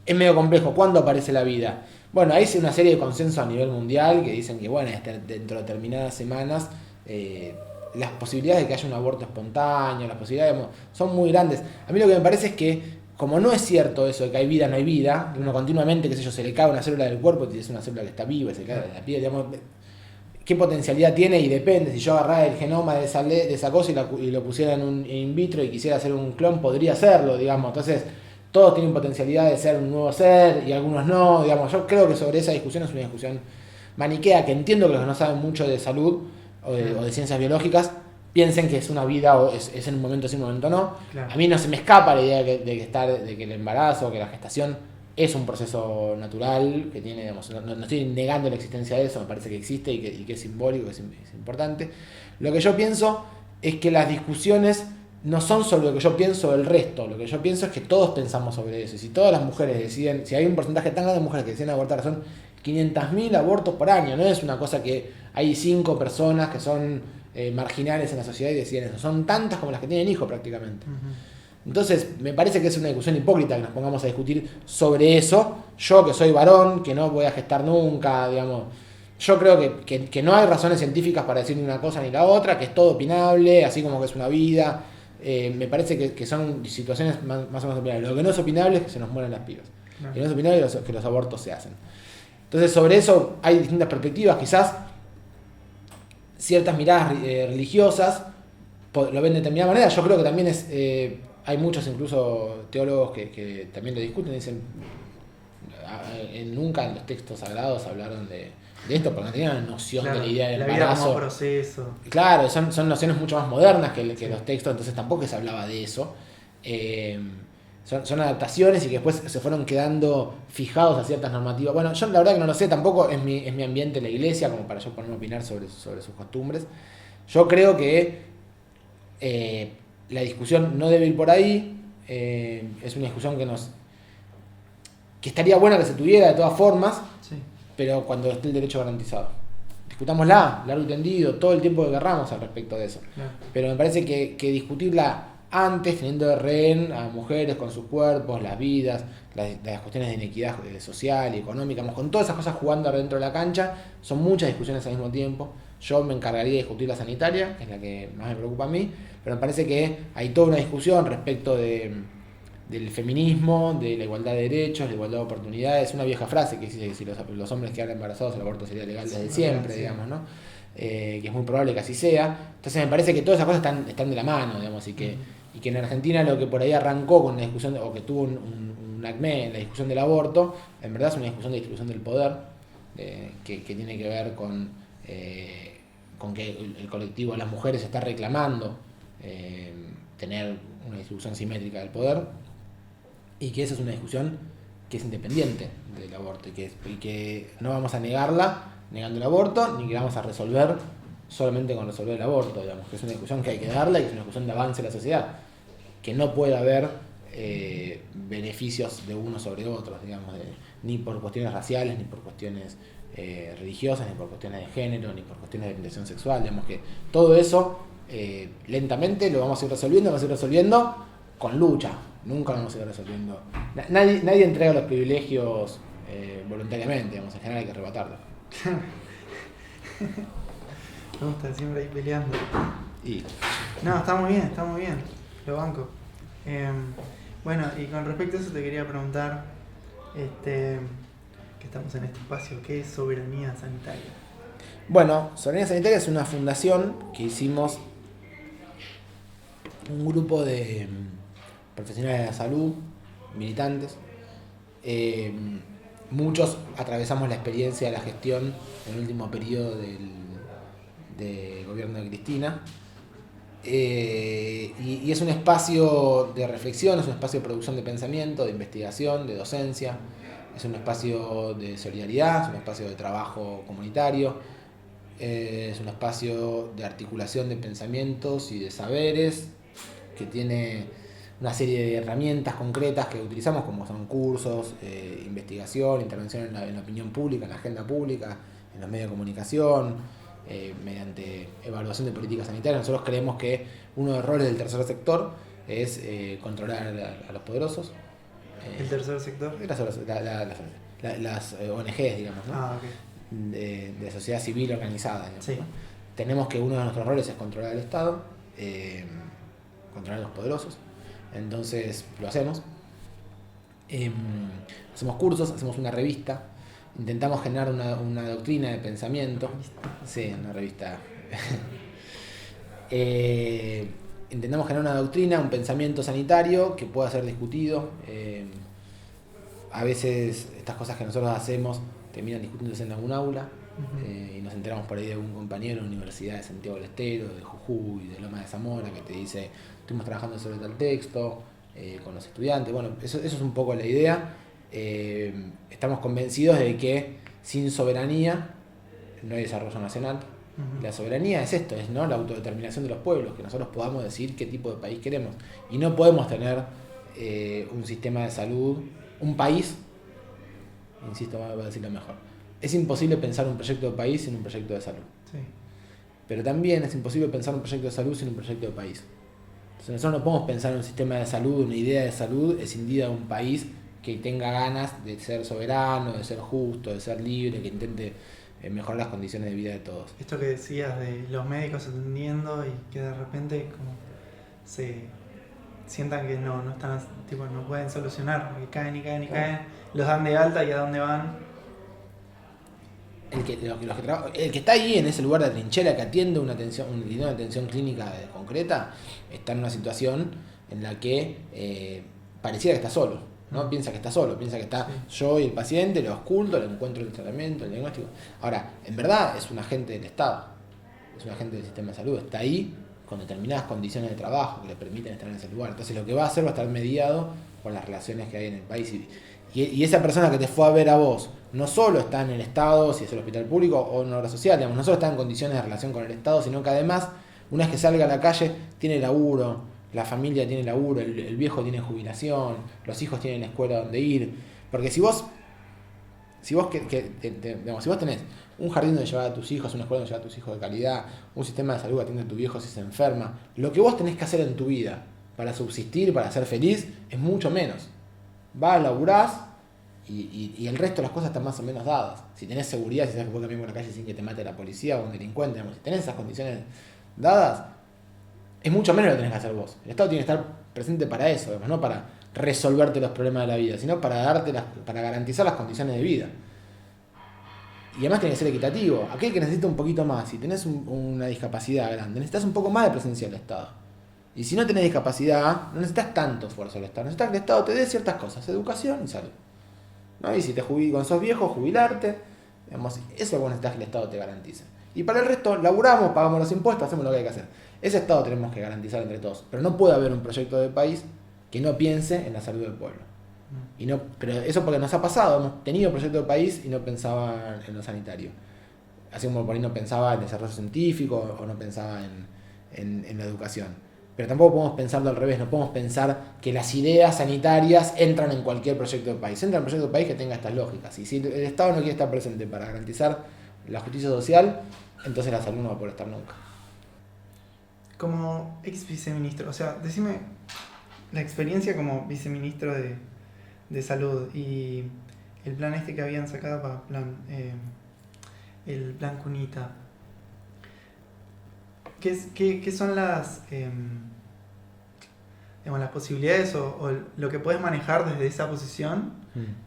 es medio complejo. ¿Cuándo aparece la vida? Bueno, hay una serie de consensos a nivel mundial que dicen que, bueno, dentro de determinadas semanas las posibilidades de que haya un aborto espontáneo, las posibilidades, digamos, son muy grandes. A mí lo que me parece es que, como no es cierto eso de que hay vida, no hay vida, uno continuamente, qué sé yo, se le cae una célula del cuerpo y es una célula que está viva, se cae de la piel, digamos, qué potencialidad tiene, y depende. Si yo agarrara el genoma de esa cosa y lo pusiera en un in vitro y quisiera hacer un clon, podría hacerlo, digamos. Entonces, todos tienen potencialidad de ser un nuevo ser y algunos no, digamos. Yo creo que sobre esa discusión es una discusión maniquea, que entiendo que los que no saben mucho de salud o de ciencias biológicas piensen que es una vida o es en un momento sí, en un momento no. Claro. A mí no se me escapa la idea de que el embarazo, que la gestación es un proceso natural que tiene, digamos, no estoy negando la existencia de eso, me parece que existe y que es simbólico, que es importante. Lo que yo pienso es que las discusiones no son sobre lo que yo pienso del resto. Lo que yo pienso es que todos pensamos sobre eso. Y si todas las mujeres deciden, si hay un porcentaje tan grande de mujeres que deciden abortar, son 500.000 abortos por año. No es una cosa que hay 5 personas que son marginales en la sociedad y deciden eso. Son tantas como las que tienen hijos prácticamente. Entonces, me parece que es una discusión hipócrita que nos pongamos a discutir sobre eso. Yo, que soy varón, que no voy a gestar nunca, digamos. Yo creo que no hay razones científicas para decir ni una cosa ni la otra, que es todo opinable, así como que es una vida. Me parece que son situaciones más o menos opinables. Lo que no es opinable es que se nos mueran las pibas. Lo que no es opinable es que los abortos se hacen. Entonces, sobre eso hay distintas perspectivas. Quizás ciertas miradas religiosas lo ven de determinada manera. Yo creo que también hay muchos incluso teólogos que también lo discuten y dicen nunca en los textos sagrados hablaron de esto porque no tenían noción, claro, de la idea del embarazo. La vida como proceso. Claro, son nociones mucho más modernas que los textos, entonces tampoco se hablaba de eso. Son adaptaciones y que después se fueron quedando fijados a ciertas normativas. Bueno, yo la verdad que no lo sé, tampoco es mi ambiente la iglesia como para yo ponerme a opinar sobre sus costumbres. Yo creo que la discusión no debe ir por ahí. Es una discusión que estaría buena que se tuviera de todas formas, sí, pero cuando esté el derecho garantizado. Discutámosla, largo y tendido, todo el tiempo que querramos al respecto de eso. Claro. Pero me parece que discutirla antes, teniendo de rehén a mujeres con sus cuerpos, las vidas, las cuestiones de inequidad social y económica, con todas esas cosas jugando dentro de la cancha, son muchas discusiones al mismo tiempo. Yo me encargaría de discutir la sanitaria, que es la que más me preocupa a mí, pero me parece que hay toda una discusión respecto del feminismo, de la igualdad de derechos, la igualdad de oportunidades. Una vieja frase que dice que si los hombres quedan embarazados el aborto sería legal desde siempre, sí, digamos, ¿no? Que es muy probable que así sea. Entonces me parece que todas esas cosas están de la mano, digamos, y que en Argentina lo que por ahí arrancó con una discusión, o que tuvo un acné en la discusión del aborto, en verdad es una discusión de distribución del poder, que tiene que ver con que el colectivo de las mujeres está reclamando tener una distribución simétrica del poder, y que esa es una discusión que es independiente del aborto y que no vamos a negarla negando el aborto, ni que vamos a resolver solamente con resolver el aborto, digamos, que es una discusión que hay que darla y que es una discusión de avance de la sociedad, que no puede haber beneficios de unos sobre otros, digamos, ni por cuestiones raciales, ni por cuestiones religiosas, ni por cuestiones de género, ni por cuestiones de orientación sexual, digamos que todo eso lentamente lo vamos a ir resolviendo con lucha. Nunca lo vamos a ir resolviendo. Nadie entrega los privilegios voluntariamente, digamos, en general hay que arrebatarlos. Vamos a estar siempre ahí peleando. No, está muy bien, lo banco. Bueno, y con respecto a eso te quería preguntar, que estamos en este espacio, ¿qué es Soberanía Sanitaria? Bueno, Soberanía Sanitaria es una fundación que hicimos un grupo de profesionales de la salud, militantes. Eh, Muchos atravesamos la experiencia de la gestión en el último periodo del gobierno de Cristina. Y es un espacio de reflexión, es un espacio de producción de pensamiento, de investigación, de docencia, es un espacio de solidaridad, es un espacio de trabajo comunitario, es un espacio de articulación de pensamientos y de saberes que tiene una serie de herramientas concretas que utilizamos, como son cursos, investigación, intervención en la opinión pública, en la agenda pública, en los medios de comunicación, mediante evaluación de políticas sanitarias. Nosotros creemos que uno de los roles del tercer sector es controlar a los poderosos. ¿El tercer sector? Las ONGs, digamos, ¿no? Ah, ok. De sociedad civil organizada, digamos, Sí. ¿no? Tenemos que uno de nuestros roles es controlar al Estado, controlar a los poderosos. Entonces lo hacemos. Hacemos cursos, hacemos una revista, intentamos generar una doctrina de pensamiento. Sí, una revista. Intentamos generar una doctrina, un pensamiento sanitario que pueda ser discutido. A veces estas cosas que nosotros hacemos terminan discutiéndose en algún aula. Y nos enteramos por ahí de algún compañero de la Universidad de Santiago del Estero, de Jujuy, de Loma de Zamora, que te dice: estuvimos trabajando sobre tal texto con los estudiantes. Bueno, eso es un poco la idea. Estamos convencidos de que sin soberanía no hay desarrollo nacional. La soberanía es esto, es, ¿no?, la autodeterminación de los pueblos, que nosotros podamos decidir qué tipo de país queremos. Y no podemos tener un sistema de salud, un país, insisto, voy a decirlo mejor. Es imposible pensar un proyecto de país sin un proyecto de salud. Sí. Pero también es imposible pensar un proyecto de salud sin un proyecto de país. Entonces nosotros no podemos pensar en un sistema de salud, una idea de salud escindida de un país que tenga ganas de ser soberano, de ser justo, de ser libre, que intente mejorar las condiciones de vida de todos. Esto que decías de los médicos atendiendo y que de repente como se sientan que no están, tipo, no pueden solucionar, porque caen y caen y caen, los dan de alta y a dónde van. El que está ahí en ese lugar de trinchera, que atiende una atención clínica concreta, está en una situación en la que pareciera que está solo, ¿no? Piensa que está solo, piensa que está yo y el paciente, lo oculto, lo encuentro el tratamiento, el diagnóstico. Ahora, en verdad es un agente del Estado, es un agente del sistema de salud, está ahí con determinadas condiciones de trabajo que le permiten estar en ese lugar. Entonces lo que va a hacer va a estar mediado por las relaciones que hay en el país. Y esa persona que te fue a ver a vos no solo está en el Estado, si es el hospital público, o en una obra social, digamos, no solo está en condiciones de relación con el Estado, sino que además, una vez que salga a la calle, tiene laburo, la familia tiene laburo, el viejo tiene jubilación, los hijos tienen escuela donde ir. Porque si vos tenés un jardín donde llevar a tus hijos, una escuela donde llevar a tus hijos de calidad, un sistema de salud que atiende a tu viejo si se enferma, lo que vos tenés que hacer en tu vida para subsistir, para ser feliz, es mucho menos. Vas, laburás y el resto de las cosas están más o menos dadas. Si tenés seguridad, si sabes que puedes caminar por la calle sin que te mate la policía o un delincuente, digamos, si tenés esas condiciones dadas, es mucho menos lo que tenés que hacer vos. El Estado tiene que estar presente para eso, digamos, no para resolverte los problemas de la vida, sino para para garantizar las condiciones de vida. Y además tiene que ser equitativo. Aquel que necesita un poquito más, si tenés una discapacidad grande, necesitas un poco más de presencia del Estado. Y si no tenés discapacidad, no necesitas tanto esfuerzo del Estado. Necesitas que el Estado te dé ciertas cosas, educación y salud, ¿no? Y si cuando sos viejo, jubilarte. Digamos, eso es lo que necesitas que el Estado te garantice. Y para el resto, laburamos, pagamos los impuestos, hacemos lo que hay que hacer. Ese Estado tenemos que garantizar entre todos. Pero no puede haber un proyecto de país que no piense en la salud del pueblo. Pero eso porque nos ha pasado, hemos tenido proyectos de país y no pensaban en lo sanitario. Así como por ahí no pensaba en desarrollo científico o no pensaba en la educación. Pero tampoco podemos pensarlo al revés, no podemos pensar que las ideas sanitarias entran en cualquier proyecto de país. Entra en un proyecto de país que tenga estas lógicas. Y si el Estado no quiere estar presente para garantizar la justicia social, entonces la salud no va a poder estar nunca. Como ex viceministro, o sea, decime la experiencia como viceministro de salud y el plan este que habían sacado para el plan Cunita. ¿Qué son las digamos, las posibilidades o lo que puedes manejar desde esa posición.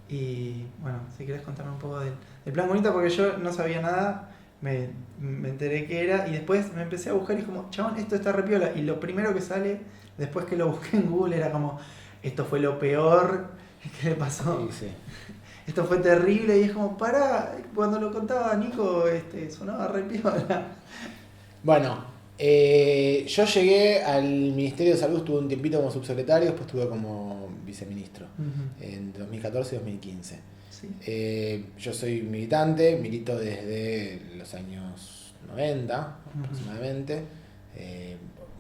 Y bueno, si querés contarme un poco del plan bonita, porque yo no sabía nada, me enteré que era y después me empecé a buscar y es como, chabón, esto está re piola. Y lo primero que sale, después que lo busqué en Google, era como, esto fue lo peor que le pasó. Sí, sí. Esto fue terrible y es como, pará, cuando lo contaba Nico, sonaba re piola. Bueno, yo llegué al Ministerio de Salud, estuve un tiempito como subsecretario, después estuve como viceministro, en 2014 y 2015. Sí. Yo soy militante, milito desde los años 90 aproximadamente,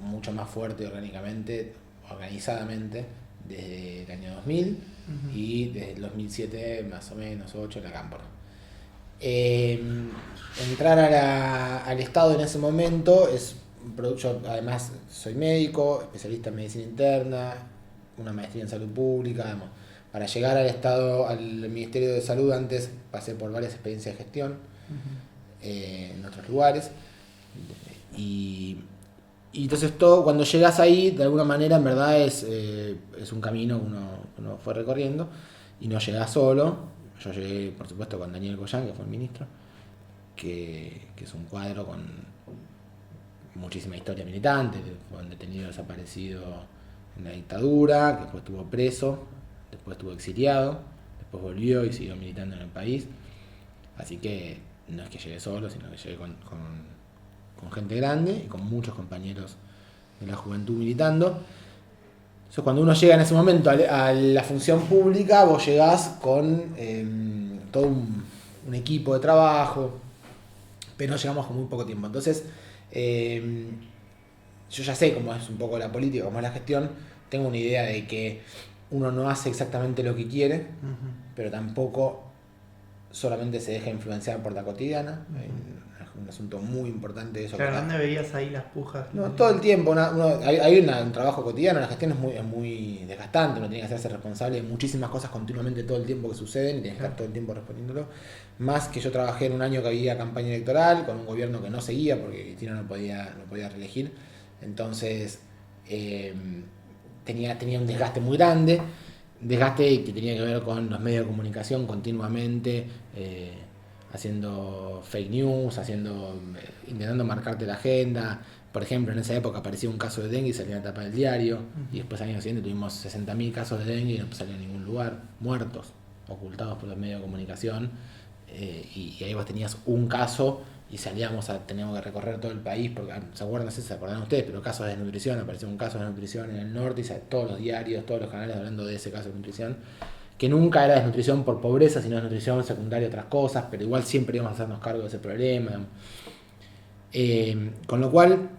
mucho más fuerte orgánicamente, organizadamente, desde el año 2000 y desde el 2007 más o menos, 8 en la Cámpora. Entrar al Estado en ese momento es yo además soy médico, especialista en medicina interna, una maestría en salud pública, además. Para llegar al Estado, al Ministerio de Salud, antes pasé por varias experiencias de gestión en otros lugares. Y entonces todo, cuando llegas ahí, de alguna manera, en verdad es un camino que uno fue recorriendo y no llegas solo. Yo llegué, por supuesto, con Daniel Goyán, que fue el ministro, que es un cuadro con muchísima historia militante, que fue un detenido desaparecido en la dictadura, que después estuvo preso, después estuvo exiliado, después volvió y siguió militando en el país. Así que no es que llegué solo, sino que llegué con gente grande y con muchos compañeros de la juventud militando. Entonces, cuando uno llega en ese momento a la función pública, vos llegás con todo un equipo de trabajo, pero llegamos con muy poco tiempo. Entonces, yo ya sé cómo es un poco la política, cómo es la gestión, tengo una idea de que uno no hace exactamente lo que quiere, pero tampoco solamente se deja influenciar por la cotidiana. Hay un asunto muy importante de eso. Claro, ¿dónde veías ahí las pujas? No, todo el tiempo. Hay un trabajo cotidiano, la gestión es muy desgastante, uno tiene que hacerse responsable de muchísimas cosas continuamente todo el tiempo que suceden y tiene que estar todo el tiempo respondiéndolo. Más que yo trabajé en un año que había campaña electoral, con un gobierno que no seguía porque Cristina no podía reelegir. Entonces tenía un desgaste muy grande, desgaste que tenía que ver con los medios de comunicación continuamente, haciendo fake news, intentando marcarte la agenda. Por ejemplo, en esa época aparecía un caso de dengue y salía en la tapa del diario, y después al año siguiente tuvimos 60.000 casos de dengue y no salió en ningún lugar, muertos, ocultados por los medios de comunicación, y ahí vos tenías un caso y teníamos que recorrer todo el país, porque ¿se acuerdan? No sé si se acuerdan ustedes, pero casos de desnutrición, apareció un caso de desnutrición en el norte y todos los diarios, todos los canales hablando de ese caso de desnutrición, que nunca era desnutrición por pobreza, sino desnutrición secundaria a otras cosas, pero igual siempre íbamos a hacernos cargo de ese problema. Con lo cual,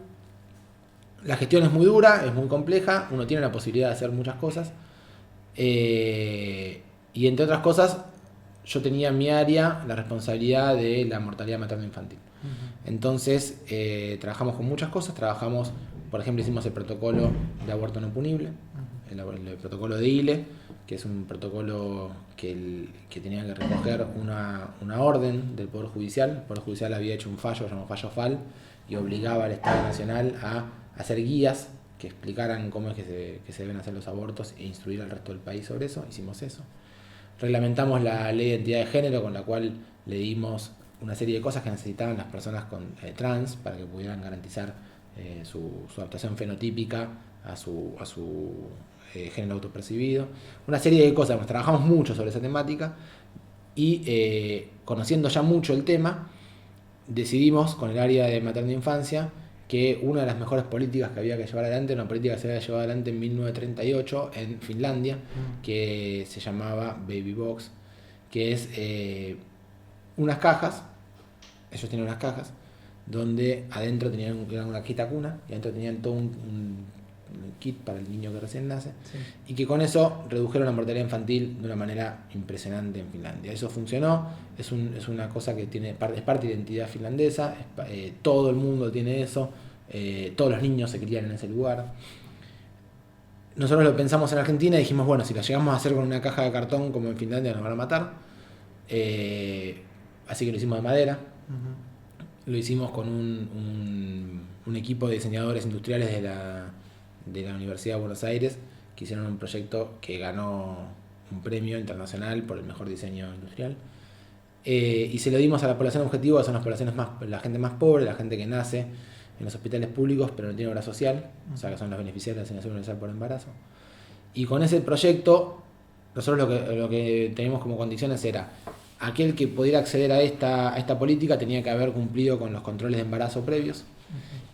la gestión es muy dura, es muy compleja, uno tiene la posibilidad de hacer muchas cosas, y entre otras cosas, yo tenía en mi área la responsabilidad de la mortalidad materno-infantil. Entonces, trabajamos con muchas cosas, por ejemplo, hicimos el protocolo de aborto no punible, el protocolo de ILE, que es un protocolo que tenía que recoger una orden del Poder Judicial. El Poder Judicial había hecho un fallo, llamado fallo FAL, y obligaba al Estado Nacional a hacer guías que explicaran cómo es que se deben hacer los abortos e instruir al resto del país sobre eso. Hicimos eso. Reglamentamos la ley de identidad de género, con la cual le dimos una serie de cosas que necesitaban las personas trans para que pudieran garantizar su adaptación fenotípica a su género autopercibido. Una serie de cosas. Trabajamos mucho sobre esa temática y conociendo ya mucho el tema, decidimos con el área de materna infancia que una de las mejores políticas que había que llevar adelante, una política que se había llevado adelante en 1938 en Finlandia, que se llamaba Baby Box, que es unas cajas, ellos tienen unas cajas, donde adentro tenían una quita cuna, y adentro tenían todo un kit para el niño que recién nace, y que con eso redujeron la mortalidad infantil de una manera impresionante en Finlandia. Eso funcionó, es una cosa que es parte de identidad finlandesa, todo el mundo tiene eso, todos los niños se crían en ese lugar. Nosotros lo pensamos en Argentina y dijimos, bueno, si lo llegamos a hacer con una caja de cartón como en Finlandia nos van a matar, así que lo hicimos de madera. Lo hicimos con un equipo de diseñadores industriales de la Universidad de Buenos Aires, que hicieron un proyecto que ganó un premio internacional por el mejor diseño industrial. Y se lo dimos a la población objetivo, que son las poblaciones la gente más pobre, la gente que nace en los hospitales públicos pero no tiene obra social, o sea que son los beneficiarios de la asignación universal por embarazo. Y con ese proyecto, nosotros lo que teníamos como condiciones era, aquel que pudiera acceder a esta política tenía que haber cumplido con los controles de embarazo previos,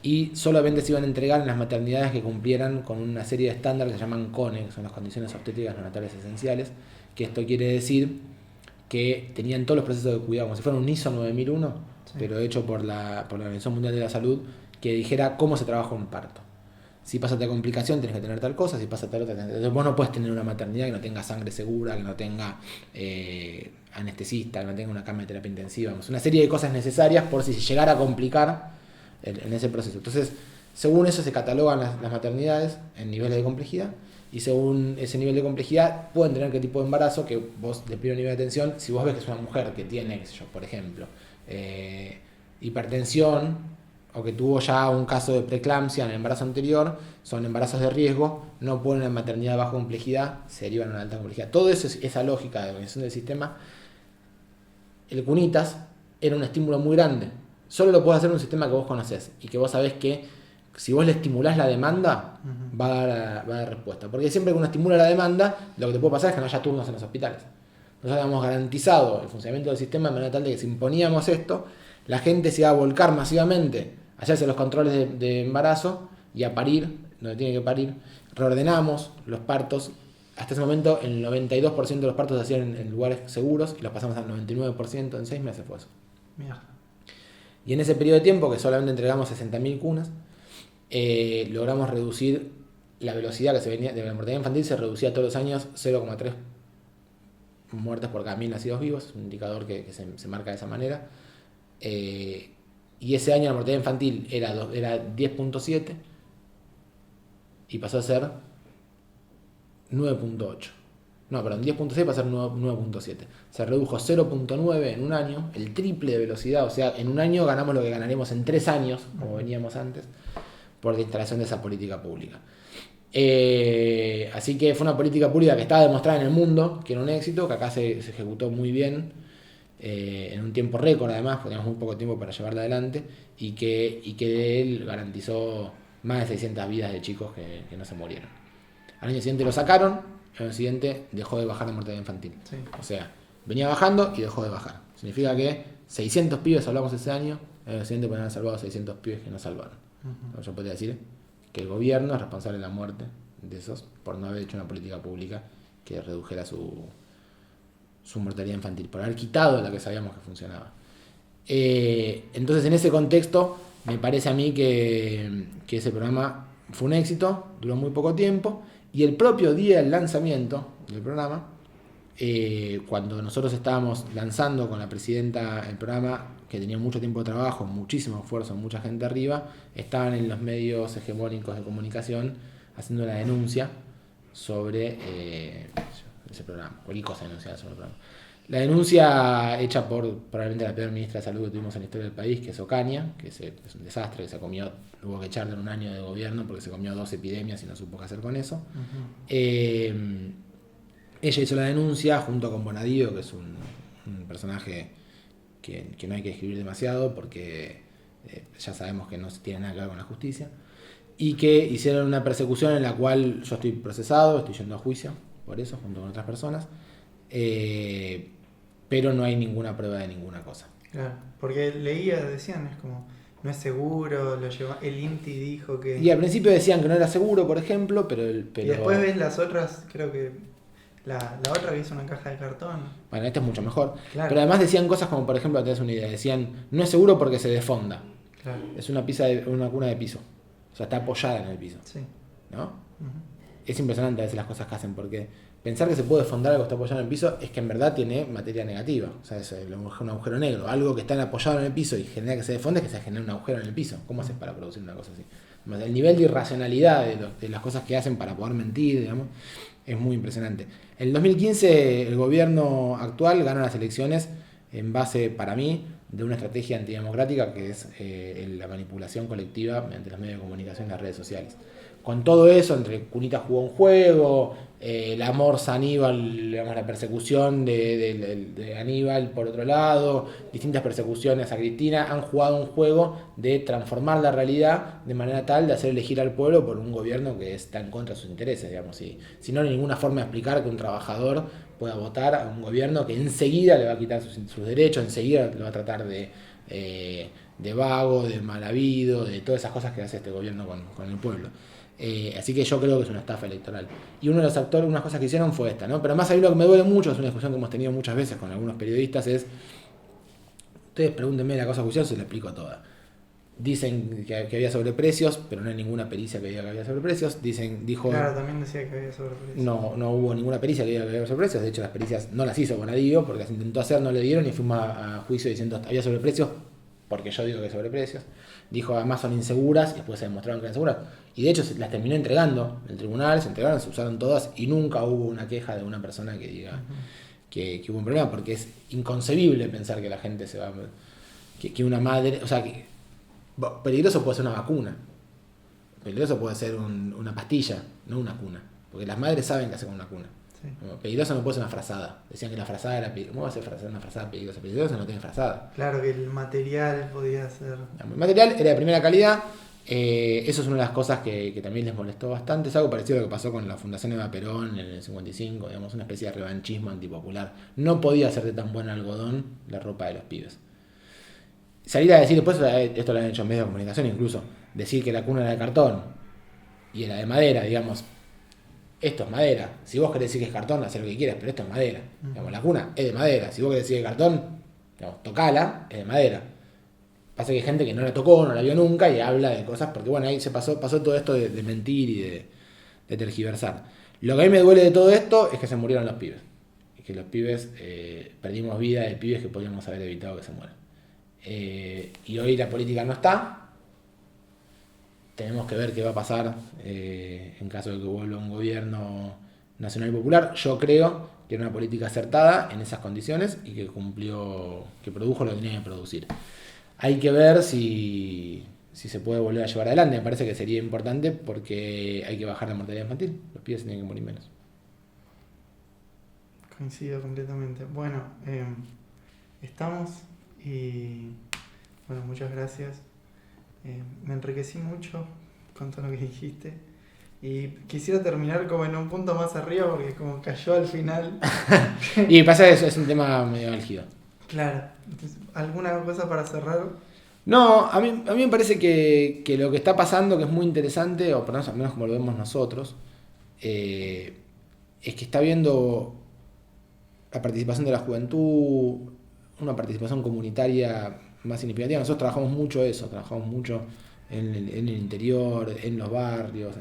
y solamente se iban a entregar en las maternidades que cumplieran con una serie de estándares que se llaman CONE, que son las condiciones obstétricas neonatales esenciales, que esto quiere decir que tenían todos los procesos de cuidado, como si fuera un ISO 9001, sí, pero hecho por la Organización Mundial de la Salud, que dijera cómo se trabaja un parto. Si pasa tal complicación, tienes que tener tal cosa, si pasa tal otra. Entonces, vos no puedes tener una maternidad que no tenga sangre segura, que no tenga anestesista, que no tenga una cama de terapia intensiva. Una serie de cosas necesarias por si se llegara a complicar en ese proceso. Entonces, según eso se catalogan las maternidades en niveles de complejidad, y según ese nivel de complejidad pueden tener qué tipo de embarazo que vos de primer nivel de atención, si vos ves que es una mujer que tiene, qué sé yo, por ejemplo, hipertensión, o que tuvo ya un caso de preeclampsia en el embarazo anterior, son embarazos de riesgo, no pueden en maternidad de baja complejidad, se derivan a una alta complejidad. Todo eso es esa lógica de organización del sistema. El CUNITAS era un estímulo muy grande. Solo lo puede hacer un sistema que vos conocés y que vos sabés que si vos le estimulás la demanda, va a dar respuesta. Porque siempre que uno estimula la demanda, lo que te puede pasar es que no haya turnos en los hospitales. Nosotros habíamos garantizado el funcionamiento del sistema de manera tal de que si imponíamos esto, la gente se iba a volcar masivamente a hacerse los controles de embarazo y a parir, donde tiene que parir. Reordenamos los partos. Hasta ese momento el 92% de los partos se hacían en lugares seguros y los pasamos al 99%, en 6 meses fue eso. Mierda. Y en ese periodo de tiempo, que solamente entregamos 60.000 cunas, logramos reducir la velocidad que se venía de la mortalidad infantil, se reducía todos los años 0,3 muertes por cada 1000 nacidos vivos, un indicador que se marca de esa manera. Y ese año la mortalidad infantil era 10.7 y pasó a ser 9.8. No, perdón, 10.6 pasó a ser 9.7. Se redujo 0.9 en un año, el triple de velocidad, o sea, en un año ganamos lo que ganaremos en 3 años, como veníamos antes, por la instalación de esa política pública. Así que fue una política pública que estaba demostrada en el mundo, que era un éxito, que acá se ejecutó muy bien, en un tiempo récord además, porque teníamos muy poco tiempo para llevarla adelante, y que él garantizó más de 600 vidas de chicos que no se murieron. Al año siguiente lo sacaron, al año siguiente dejó de bajar la mortalidad infantil. Sí. O sea, venía bajando y dejó de bajar. Significa que 600 pibes salvamos ese año, al año siguiente podrían haber salvado 600 pibes que no salvaron. Yo podría decir que el gobierno es responsable de la muerte de esos por no haber hecho una política pública que redujera su mortalidad infantil, por haber quitado la que sabíamos que funcionaba. Entonces, en ese contexto, me parece a mí que ese programa fue un éxito, duró muy poco tiempo, y el propio día del lanzamiento del programa, cuando nosotros estábamos lanzando con la presidenta el programa, que tenía mucho tiempo de trabajo, muchísimo esfuerzo, mucha gente arriba, estaban en los medios hegemónicos de comunicación haciendo la denuncia sobre ese programa, cualquier cosa denunciada sobre el programa. La denuncia hecha por probablemente la peor ministra de salud que tuvimos en la historia del país, que es Ocaña, que es un desastre, que hubo que echarle en un año de gobierno porque se comió 2 epidemias y no supo qué hacer con eso. Ella hizo la denuncia junto con Bonadío, que es un personaje que no hay que escribir demasiado porque ya sabemos que no tiene nada que ver con la justicia, y que hicieron una persecución en la cual yo estoy procesado, estoy yendo a juicio por eso, junto con otras personas, pero no hay ninguna prueba de ninguna cosa. Claro, porque decían, es como, no es seguro, el INTI dijo que... Y al principio decían que no era seguro, por ejemplo, pero... Y después ves las otras, creo que... La otra que hizo una caja de cartón. Bueno, esta es mucho mejor. Claro. Pero además decían cosas como, por ejemplo, te das una idea, decían, no es seguro porque se defonda. Claro. Es una cuna de piso. O sea, está apoyada en el piso. Sí. ¿No? Es impresionante a veces las cosas que hacen, porque pensar que se puede defondar algo que está apoyado en el piso es que en verdad tiene materia negativa. O sea, es un agujero negro. Algo que está apoyado en el piso y genera que se defonde, es que se genera un agujero en el piso. ¿Cómo haces para producir una cosa así? El nivel de irracionalidad de las cosas que hacen para poder mentir, digamos, es muy impresionante. En el 2015 el gobierno actual gana las elecciones en base, para mí, de una estrategia antidemocrática que es la manipulación colectiva mediante los medios de comunicación y las redes sociales. con todo eso, entre Cunita jugó un juego, la Morsa Aníbal, digamos, la persecución de Aníbal por otro lado, distintas persecuciones a Cristina, han jugado un juego de transformar la realidad de manera tal de hacer elegir al pueblo por un gobierno que está en contra de sus intereses, digamos. Si no hay ninguna forma de explicar que un trabajador pueda votar a un gobierno que enseguida le va a quitar sus derechos, enseguida lo va a tratar de vago, de mal habido, de todas esas cosas que hace este gobierno con el pueblo. Así que yo creo que es una estafa electoral. Y uno de los actores, unas cosas que hicieron fue esta, ¿no? Pero más ahí lo que me duele mucho, es una discusión que hemos tenido muchas veces con algunos periodistas, es, ustedes pregúntenme la cosa judicial, se la explico toda. Dicen que había sobreprecios, pero no hay ninguna pericia que diga que había sobreprecios. Claro, también decía que había sobreprecios. No hubo ninguna pericia que diga que había sobreprecios. De hecho, las pericias no las hizo Bonadío, porque las intentó hacer, no le dieron y fuimos a juicio diciendo que había sobreprecios, porque yo digo que hay sobreprecios. Dijo además son inseguras y después se demostraron que eran seguras. Y de hecho las terminó entregando. El tribunal se entregaron, se usaron todas y nunca hubo una queja de una persona que diga que hubo un problema, porque es inconcebible pensar que la gente se va. Que una madre. O sea, que peligroso puede ser una vacuna. Peligroso puede ser una pastilla, no una cuna. Porque las madres saben qué hacer con una cuna. Sí. Peligroso no puede ser una frazada. Decían que la frazada era peligrosa. ¿Cómo va a ser una frazada peligrosa? Peligrosa no tiene frazada. Claro, que el material podía ser. El material era de primera calidad. Eso es una de las cosas que también les molestó bastante. Es algo parecido a lo que pasó con la Fundación Eva Perón en el 55. Digamos, una especie de revanchismo antipopular. No podía ser de tan buen algodón la ropa de los pibes. Salir a decir, después esto lo han hecho en medios de comunicación incluso, decir que la cuna era de cartón y era de madera, digamos, esto es madera. Si vos querés decir que es cartón, haz lo que quieras, pero esto es madera. Digamos, la cuna es de madera. Si vos querés decir que es cartón, digamos, tocala, es de madera. Pasa que hay gente que no la tocó, no la vio nunca y habla de cosas, porque bueno, ahí pasó todo esto de mentir y de tergiversar. Lo que a mí me duele de todo esto es que se murieron los pibes. Y que los pibes, perdimos vida de pibes que podríamos haber evitado que se mueran. Y hoy la política no está. Tenemos que ver qué va a pasar en caso de que vuelva un gobierno nacional y popular. Yo creo que era una política acertada en esas condiciones y que produjo lo que tenía que producir. Hay que ver si se puede volver a llevar adelante. Me parece que sería importante porque hay que bajar la mortalidad infantil. Los pibes tienen que morir menos. Coincido completamente. Bueno, estamos y bueno, muchas gracias. Me enriquecí mucho con todo lo que dijiste y quisiera terminar como en un punto más arriba porque como cayó al final. Y pasa que es un tema medio álgido. Claro. Entonces, ¿alguna cosa para cerrar? No, a mí me parece que lo que está pasando, que es muy interesante, o por lo menos como lo vemos nosotros, es que está habiendo la participación de la juventud, una participación comunitaria más significativa. Nosotros trabajamos mucho en el interior, en los barrios.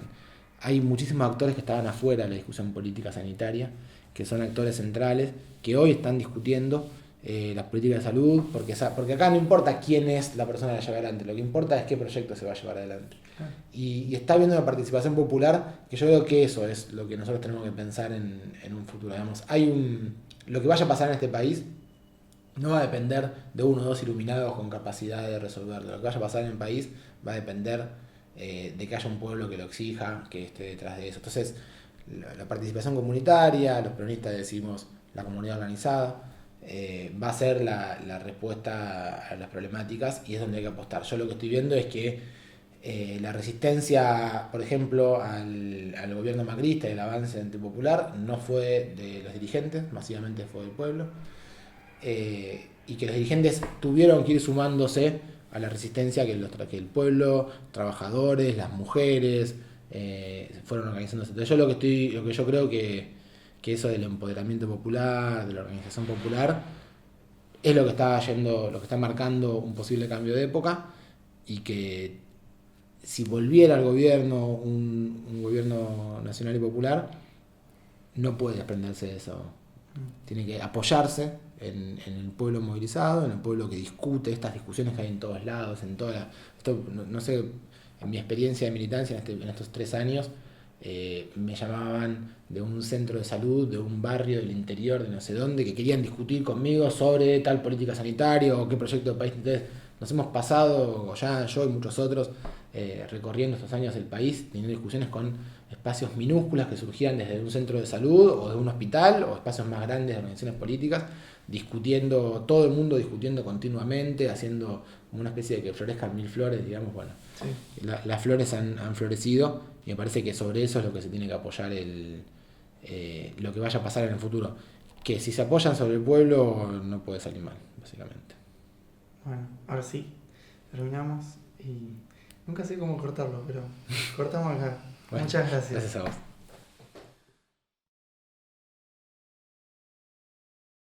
Hay muchísimos actores que estaban afuera de la discusión política sanitaria, que son actores centrales, que hoy están discutiendo las políticas de salud, porque acá no importa quién es la persona que la lleva adelante, lo que importa es qué proyecto se va a llevar adelante. Y está habiendo una participación popular que yo creo que eso es lo que nosotros tenemos que pensar en un futuro. Digamos, lo que vaya a pasar en este país no va a depender de uno o dos iluminados con capacidad de resolverlo. Lo que vaya a pasar en el país va a depender de que haya un pueblo que lo exija, que esté detrás de eso. Entonces, la participación comunitaria, los peronistas decimos la comunidad organizada, va a ser la respuesta a las problemáticas y es donde hay que apostar. Yo lo que estoy viendo es que la resistencia, por ejemplo, al gobierno macrista y el avance antipopular no fue de los dirigentes, masivamente fue del pueblo. Y que los dirigentes tuvieron que ir sumándose a la resistencia que el pueblo, trabajadores, las mujeres fueron organizándose. Entonces yo lo que yo creo que eso del empoderamiento popular, de la organización popular, es lo que está marcando un posible cambio de época y que si volviera al gobierno un gobierno nacional y popular, no puede desprenderse de eso. Tiene que apoyarse en el pueblo movilizado, en el pueblo que discute estas discusiones que hay en todos lados, no sé, en mi experiencia de militancia en estos 3 años, me llamaban de un centro de salud, de un barrio del interior, de no sé dónde, que querían discutir conmigo sobre tal política sanitaria o qué proyecto de país. Entonces nos hemos pasado, ya yo y muchos otros, recorriendo estos años el país, teniendo discusiones con espacios minúsculas que surgían desde un centro de salud o de un hospital, o espacios más grandes de organizaciones políticas, discutiendo, todo el mundo discutiendo continuamente, haciendo como una especie de que florezcan mil flores, digamos. Bueno, sí. Las flores han florecido, y me parece que sobre eso es lo que se tiene que apoyar lo que vaya a pasar en el futuro. Que si se apoyan sobre el pueblo no puede salir mal, básicamente. Bueno, ahora sí, terminamos y nunca sé cómo cortarlo, pero cortamos acá. Bueno, muchas gracias. Gracias a vos.